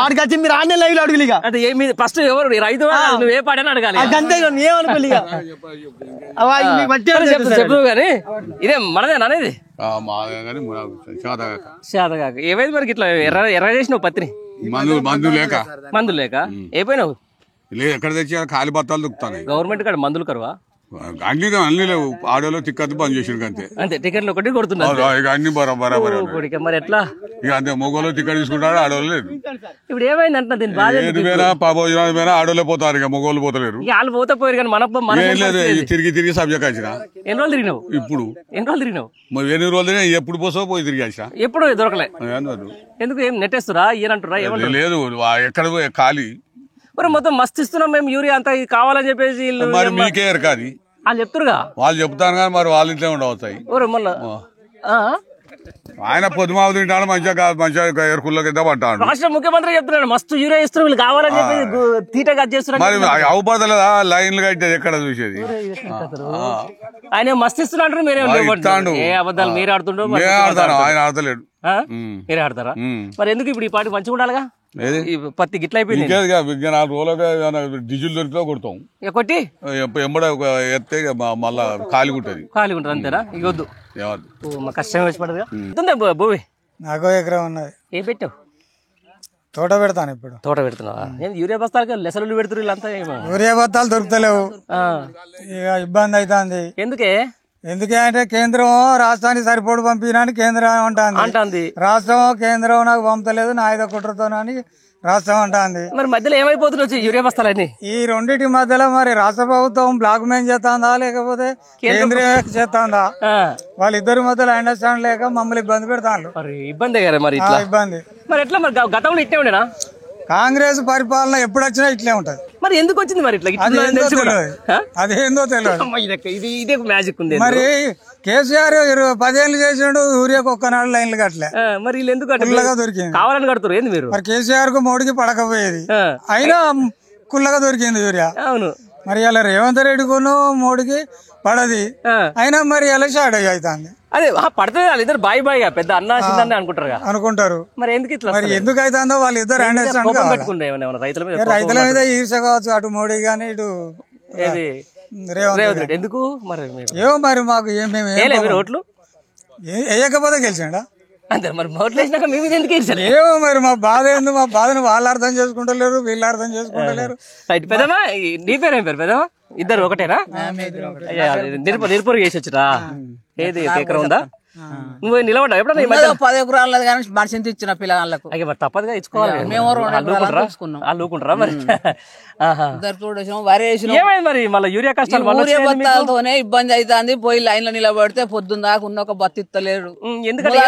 ఆడికి వచ్చి మీరు ఆన్లైన్ లైవ్ లో అడుగులు. ఇక ఫస్ట్ ఎవరు రైతు నువ్వు ఏ పాట అని అడగాలి. అంతే ఏమనుకోవాలి. చెప్పు కానీ ఇదే మనదేనా అనేది శాతగాక ఏమైంది మరి ఇట్లా ఎర్ర చేసినావు పత్తిని? మందులు లేక అయిపోయినావు. ఎక్కడ తెచ్చి ఖాళీ బత్తాలు దొరుకుతాయి. గవర్నమెంట్ కాడ మందులు కరువా? అన్ని లేవు. ఆడోలో టికెట్ బంద్ చేసిన అంతే. అంతే టికెట్లు ఒకటి కొడుతున్నారు. అన్ని బరాబర్. మరి ఎట్లా అంతే? మొగోళ్ళు టికెట్ తీసుకుంటారు, ఆడోళ్ళు లేదు. ఇప్పుడు ఏమైంది అంటే దీని బాధ భోజనం ఆడోళ్ళే పోతారు. ఇక మొగోళ్ళు పోతలేరు. వాళ్ళు పోతే పోయారు కానీ ఏం లేదు. తిరిగి సబ్జెక్ట్ వచ్చిన. ఎన్ని రోజులు తిరిగినావు? ఇప్పుడు ఎన్ని రోజులు తిరిగినావు? మరి 8 రోజులు తిరిగి ఎప్పుడు పోసో పోయి తిరిగి వచ్చిన. ఎప్పుడు దొరకలే. ఎందుకు ఏం నెట్టేస్తురా ఏనంటురా? లేదు ఎక్కడ ఖాళీ. మరి మొత్తం మస్తు ఇస్తున్నాం మేము యూరియా అంతా కావాలని చెప్పేసి మీకే కాదు వాళ్ళు చెప్తురుగా. వాళ్ళు చెప్తాను కానీ మరి వాళ్ళ ఇంట్లో ఉండవుతాయి. మళ్ళా ఆయన పొద్దుమావు తింటాడు మంచిగా ఎరుకుల్లో కింద పట్టాడు. రాష్ట్ర ముఖ్యమంత్రి చెప్తున్నాడు మస్తు యూరియా ఇస్తున్నారు వీళ్ళు కావాలని చెప్పి తీటగా చేస్తున్నారు. మరి అవుపడలేదా? లైన్లు కట్టేది ఎక్కడ చూసేది? ఆయన మస్తు ఇస్తున్నాడు. మీరే అబద్ధాలు మీరు ఆడుతుండ్రు. ఆయన ఆడతలేడు. మీరే ఆడతారా? మరి ఎందుకు ఇప్పుడు ఈ పార్టీ మంచిగా ఉండాలిగా? పత్తి గిట్ల అయిపోయింది. 4 రోజులుగా డీజిల్ దొరికితే కొడతాం. కొట్టి ఎంబడ ఎత్తే మళ్ళా ఖాళీ ఉంటుంది. అంతేనా? ఇక వద్దు కష్టం వేసి పడదు. భూమి నాకు ఎకరం ఉన్నది. ఏం పెట్టావు? తోట పెడతాను. ఇప్పుడు తోట పెడుతున్నావా? యూరియా బస్తాలు లెసలు పెడుతున్నారు వీళ్ళంతా. యూరియా బస్తాలు దొరుకుతలేవు. ఇక ఇబ్బంది అవుతుంది. ఎందుకే అంటే కేంద్రం రాష్ట్రానికి సరిపోడు పంపినని కేంద్రం అంటుంది. రాష్ట్రం కేంద్రం నాకు పంపలేదు నా 5 కుట్రతోనని రాష్ట్రం అంటుంది. మరి మధ్యలో ఏమైపోతుంది యూరియా బస్తాలన్నీ? ఈ రెండింటి మధ్యలో మరి రాష్ట్ర ప్రభుత్వం బ్లాక్ మెయిల్ చేస్తుందా లేకపోతే కేంద్రం చేస్తుందా? వాళ్ళిద్దరి మధ్యలో అండర్స్టాండ్ లేక మమ్మల్ని ఇబ్బంది పెడతాను. ఇబ్బంది మరి ఇబ్బంది. మరి ఎట్లా? మరి గతంలో ఇట్టే ఉండేనా? కాంగ్రెస్ పరిపాలన ఎప్పుడు వచ్చినా ఇట్లే ఉంటది. మరి ఎందుకు వచ్చింది మరి ఇట్లా? అదేందో తెలియదు. ఇదే మ్యాజిక్ ఉంది. మరి కేసీఆర్ 10 ఏళ్ళు చేసిండు, యూరియాకు ఒక్కనాడు లైన్లు కట్టలే. మరి వీళ్ళు ఎందుకు కుల్లగా దొరికింది. కావాలని కడుతున్నారు ఏంది మీరు? మరి కేసీఆర్ కు మోడీకి పడకపోయేది, అయినా కుల్లగా దొరికింది యూరియా. అవును. మరి ఇలా రేవంత్ రెడ్డికును మోడీకి పడది, అయినా మరి ఇలా షార్ట్ అవుతుంది. అదే పడుతుంది, వాళ్ళిద్దరు బాయ్ బాయ్ పెద్ద అన్న చిన్న అనుకుంటారు. మరి ఎందుకు ఇట్లా మరి ఎందుకు అవుతుందో వాళ్ళిద్దరు రైతుల మీద ఈర్ష కావచ్చు, అటు మోడీ గానీ ఇటు రేవంత్ రెడ్డి. ఎందుకు మరి? ఏమో మరి మాకు ఓట్లు వేయకపోతే గెలిచాడా అంతే. మరి ఓట్లు వేసినాక మీ మీద ఎందుకు వేసారు? ఏమో మరి మా బాధ ఏందో, మా బాధను వాళ్ళు అర్థం చేసుకుంటలేరు, వీళ్ళు అర్థం చేసుకుంటలేరు. పెద్దమా నీ పేరు ఏం పేరు? పెద్దమా ఇద్దరు ఒకటేనా? నిరుపూరు చేసి వచ్చిరా? ఏది ఎకరం ఉందా? నువ్వు నిలబడ్డా ఎప్పుడన్నా? 10 ఎకరాలు కానీ మనిషిని ఇచ్చిన పిల్లలకు తప్పదుగా ఇచ్చుకోవాలి. మరి ఏమైంది మరి? మళ్ళీ యూరియా కష్టాలు బత్తాలతోనే ఇబ్బంది అవుతుంది. పోయి లైన్ లో నిలబడితే పొద్దున్న దాకా ఉన్న ఒక బత్తి ఇస్తలేరు. ఎందుకంటే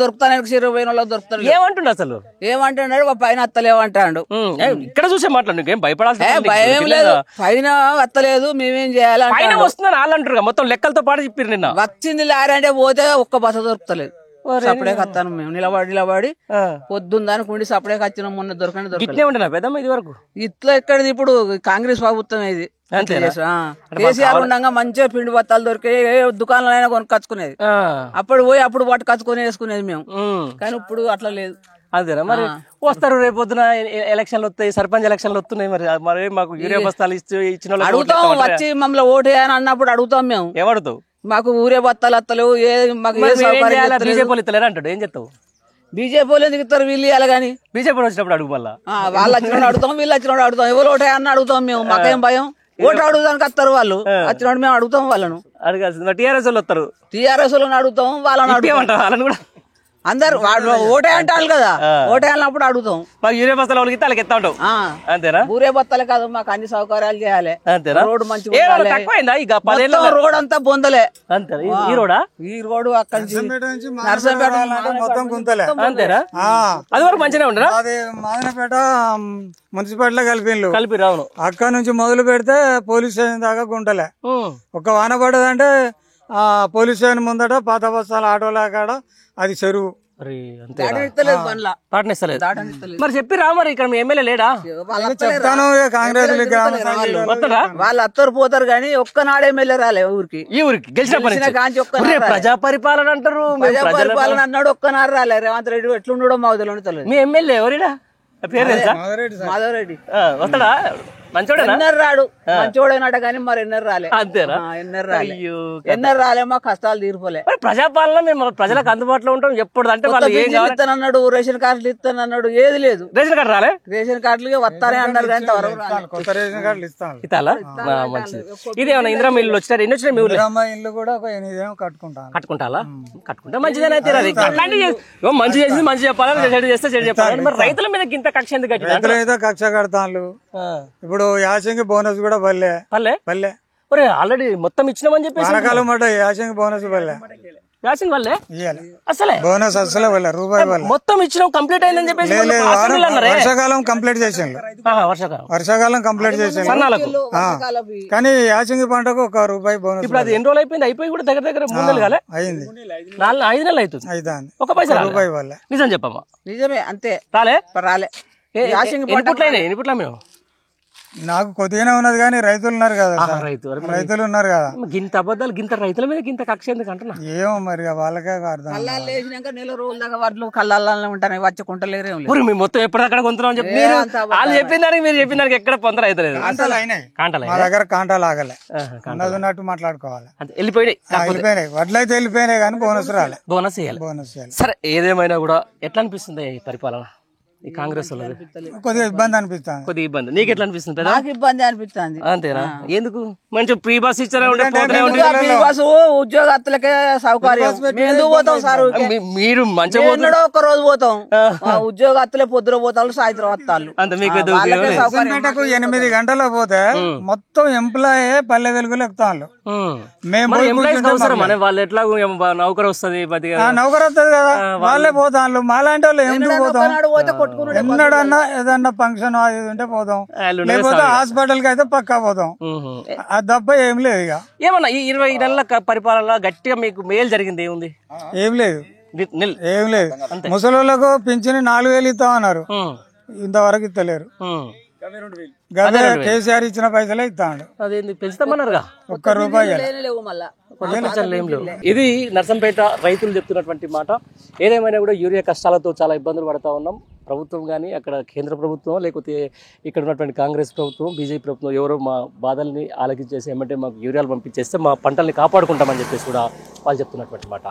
దొరుకుతాను, 20 దొరుకుతారు. ఏమంటుండ అసలు? ఏమంటున్నాడు? పైన అత్తలేమంటాడు. ఇక్కడ చూసే మాట్లాడు, నీకేం భయపడాల్సి భయం లేదు. పైన అత్తలేదు, మేమేం చేయాలి? వస్తున్నారు వాళ్ళు అంటారు, మొత్తం లెక్కలతో పాటు చెప్పారు. నిన్న వచ్చింది లారీ అంటే పోతే ఒక్క బస్సు దొరుకుతలేదు. సపడే కత్తాను మేము నిలబడి పొద్దుందాని కుండి సపడే కచ్చినాం. మొన్న దొరకని ఇది వరకు ఇట్లా ఎక్కడిది? ఇప్పుడు కాంగ్రెస్ ప్రభుత్వం ఇది. కేసీఆర్ ఉండగా మంచిగా పిండి బత్తాలు దొరికాయి, ఏ దుకాణంలో అయినా కొనుక్కొచ్చుకునేది. అప్పుడు పోయి అప్పుడు పట్టుకొచ్చుకొని వేసుకునేది మేము. కానీ ఇప్పుడు అట్లా లేదు. అదేనా? మరి వస్తారు రేపు పొద్దున ఎలక్షన్లు వస్తాయి, సర్పంచ్ ఎలక్షన్లు వస్తున్నాయి. మరి మాకు యూరియా బస్తాలు ఇచ్చిన అడుగుతాం, వచ్చి మమ్మల్ని ఓటు వేయని అన్నప్పుడు అడుగుతాం మేము. ఏమడుతావు? మాకు ఊరే బత్తాలు అత్తలేవు, మాకు బీజేపీ ఇస్తలేరు అంటాడు. ఏం చెప్తావు? బీజేపీ వాళ్ళు ఎందుకు ఇస్తారు? వీళ్ళు ఇవ్వాలి కానీ. బీజేపీ వచ్చినప్పుడు అడుగు, మళ్ళీ వాళ్ళు వచ్చినప్పుడు అడుగుతాం, వీళ్ళు వచ్చినప్పుడు అడుగుతాం. ఎవరు ఓటు వేయని అడుగుతాం మేము. మాకేం భయం? ఓటు అడుగుదానికి వస్తారు వాళ్ళు, వచ్చినప్పుడు మేము అడుగుతాం వాళ్ళను. అడగాల్సింది టీఆర్ఎస్ వాళ్ళు వస్తారు, టీఆర్ఎస్ వాళ్ళని అడుగుతాం, వాళ్ళని అడుగుతాం. వాళ్ళని కూడా అందరు ఓటే అంటారు కదా, ఓటే అన్నప్పుడు అడుగుతాం. మాకు యూరియా బస్తాలు వాళ్ళకి వాళ్ళకి ఎత్తా ఉంటాం. అంతేనా? ఊరే బత్తాలే కాదు, మాకు అన్ని సౌకర్యాలు చేయాలి. అంతేనా? రోడ్డు మంచిగా, రోడ్ అంతా బొందలే. అంతేనా? ఈ రోడా? ఈ రోడ్డు అక్కడి నుంచి నర్సంపేట మొత్తం గుంతలే. అంతేనా? అది వరకు మంచిగా ఉండరా? అది మాదనపేట మున్సిపాలిటీలో కలిపి రావును. అక్కడ నుంచి మొదలు పెడితే పోలీస్ స్టేషన్ దాకా గుంటలే. ఒక వాన పడదంటే పోలీస్ స్టేషన్ ముందట పాత బస్తాల ఆటోల కాడ అది చెరువు. మరి చెప్పిరా? మరి ఇక్కడ ఎమ్మెల్యే లేడా? చెప్తాను, కాంగ్రెస్ వాళ్ళు అత్తరు పోతారు కానీ ఒక్కనాడు ఎమ్మెల్యే రాలే ఊరికి. ఈ ఊరికి గెలిచిన ప్రజా పరిపాలన అంటారు, పరిపాలన అన్నాడు, ఒక్కనాడు రాలే. రేవంత్ రెడ్డి ఎట్లుండో మాకు తెలియదు. మీ ఎమ్మెల్యే ఎవరిడా? పేరు మాధవరెడ్డి వస్తాడా? ఎన్నర్ రాడు, మంచోడైనట కానీ మరి ఎన్నర్ రాలే. అంతేనా? ఎన్నర్ రాలే, మా కష్టాలు తీరిపోలే. ప్రజాపాలన మేము ప్రజలకు అందుబాటులో ఉంటాం ఎప్పుడు అంటే వాళ్ళు ఏం ఇస్తానన్నాడు, రేషన్ కార్డులు ఇస్తానన్నాడు, ఏది లేదు. రేషన్ కార్డు రాలే? రేషన్ కార్డులు వస్తానే అన్నారు కానీ కొత్త రేషన్ కార్డులు ఇస్తాలా? మంచిది. ఇదేమన్నా ఇందిరా ఇల్లు వచ్చినారు? ఎన్ని వచ్చినాయి మీ ఊళ్ళో? ఇల్లు కూడా ఒక 8 కట్టుకుంటా కట్టుకుంటే మంచిదేనైతే. మంచి చేసింది మంచి చెప్పాలని, చెడు చేస్తే చెడు చెప్పాలి. మరి రైతుల మీద ఇంత కక్ష ఎందుకు కట్టిన? కక్ష కడతాను. ఇప్పుడు యాసంగి బోనస్ కూడా పల్లె ఆల్రెడీ మొత్తం ఇచ్చినామని చెప్పేసి వానకాలం మాట యాసంగి బోనస్ పల్లె యాసింగ్ వల్లే అసలే బోనస్ అసలే వల్ల రూపాయి వల్ల మొత్తం ఇచ్చినాం, కంప్లీట్ అయిందని చెప్పేసి వర్షాకాలం కంప్లీట్ చేసిండు. వర్షాకాలం కంప్లీట్ చేసిండు కానీ యాసంగి పంటకు 1 రూపాయి బోనస్. ఇప్పుడు అది ఎన్ని రోజులు అయిపోయింది? అయిపోయి కూడా దగ్గర 3 నెలలు కాలే? అయింది. 5 నెలలు అవుతుంది. 1 పైసా రూపాయి వల్ల. నిజం చెప్పమ్మా. నిజమే, అంతే. రాలే? ఎన్ని పుట్ల మేము నాకు కొద్దిగానే ఉన్నది కానీ రైతులు ఉన్నారు కదా, రైతులు ఉన్నారు కదా. గింత అబద్ధాలు గింత రైతుల మీద గింత కక్ష ఎందుకు అంటున్నా? ఏమో మరి వాళ్ళకే అర్థం. కళ్ళాలు వేసినాక 1 నెల రోజుల దాకా వడ్లు కళ్ళాలనే ఉంటాయి, వచ్చకుంటలేరు. మేము మొత్తం ఎప్పటికక్కడ కొంటున్నాం అని చెప్పి వాళ్ళు చెప్పిన దానికి మీరు చెప్పిన దానికి ఎక్కడ పొందర అవుతలేదు. మా దగ్గర కాంటాలు ఆగలే, ఉన్నట్టు మాట్లాడుకోవాలి. వెళ్ళిపోయినాయి వడ్లు అయితే వెళ్ళిపోయినాయి కానీ బోనస్ రాలే. బోనస్ చేయాలి. సరే, ఏదేమైనా కూడా ఎట్లా అనిపిస్తుంది ఈ పరిపాలన ఈ కాంగ్రెస్ కొద్దిగా ఇబ్బంది అనిపిస్తుంది. కొద్దిగా ఇబ్బంది. నీకు ఎట్లా అనిపిస్తుంది? నాకు ఇబ్బంది అనిపిస్తుంది. అంతేనా? ఎందుకు? మంచి ఫ్రీ బస్ ఇచ్చారా? ఉద్యోగస్తులకే సౌకర్యం. ఎందుకు పోతాం సార్? మీరు మంచిగా ఒక్క రోజు పోతాం, ఉద్యోగస్తులే పొద్దున పోతారు, సాయంత్రం వస్తారు. 8 గంటలకు పోతే మొత్తం ఎంప్లాయ్ పల్లె వెలుగులు ఎక్కుతాను. వాళ్ళు ఎట్లా నౌకరు వస్తుంది, నౌకరు వస్తుంది కదా, వాళ్ళే పోతాను. మాలాంటి వాళ్ళు ఎందుకు పోతాం? ఎన్నడన్నా ఏదన్నా ఫంక్షన్ అది ఇది ఉంటే పోతాం, లేకపోతే హాస్పిటల్ కి అయితే పక్కా పోతాం. అది తప్ప ఏం లేదు. ఇక ఏమన్నా ఈ 20 నెలల పరిపాలన గట్టిగా మీకు మేలు జరిగింది ఏముంది? ఏం లేదు, ఏం లేదు. ముసలోళ్ళకు పింఛని 4,000 ఇస్తామన్నారు, ఇంతవరకు ఇస్తలేరు. గదే కేసీఆర్ ఇచ్చిన పైసలే ఇస్తాడు. అదేంది పెంచుతామన్నారుగా, ₹1 ఇది నర్సంపేట రైతులు చెప్తున్నటువంటి మాట. ఏదేమైనా కూడా యూరియా కష్టాలతో చాలా ఇబ్బందులు పడతా ఉన్నాం. ప్రభుత్వం కానీ అక్కడ కేంద్ర ప్రభుత్వం లేకపోతే ఇక్కడ ఉన్నటువంటి కాంగ్రెస్ ప్రభుత్వం, బీజేపీ ప్రభుత్వం ఎవరో మా బాధల్ని ఆలకించేసి ఏమంటే మాకు యూరియాలు పంపించేస్తే మా పంటల్ని కాపాడుకుంటామని చెప్పేసి కూడా వాళ్ళు చెప్తున్నటువంటి మాట.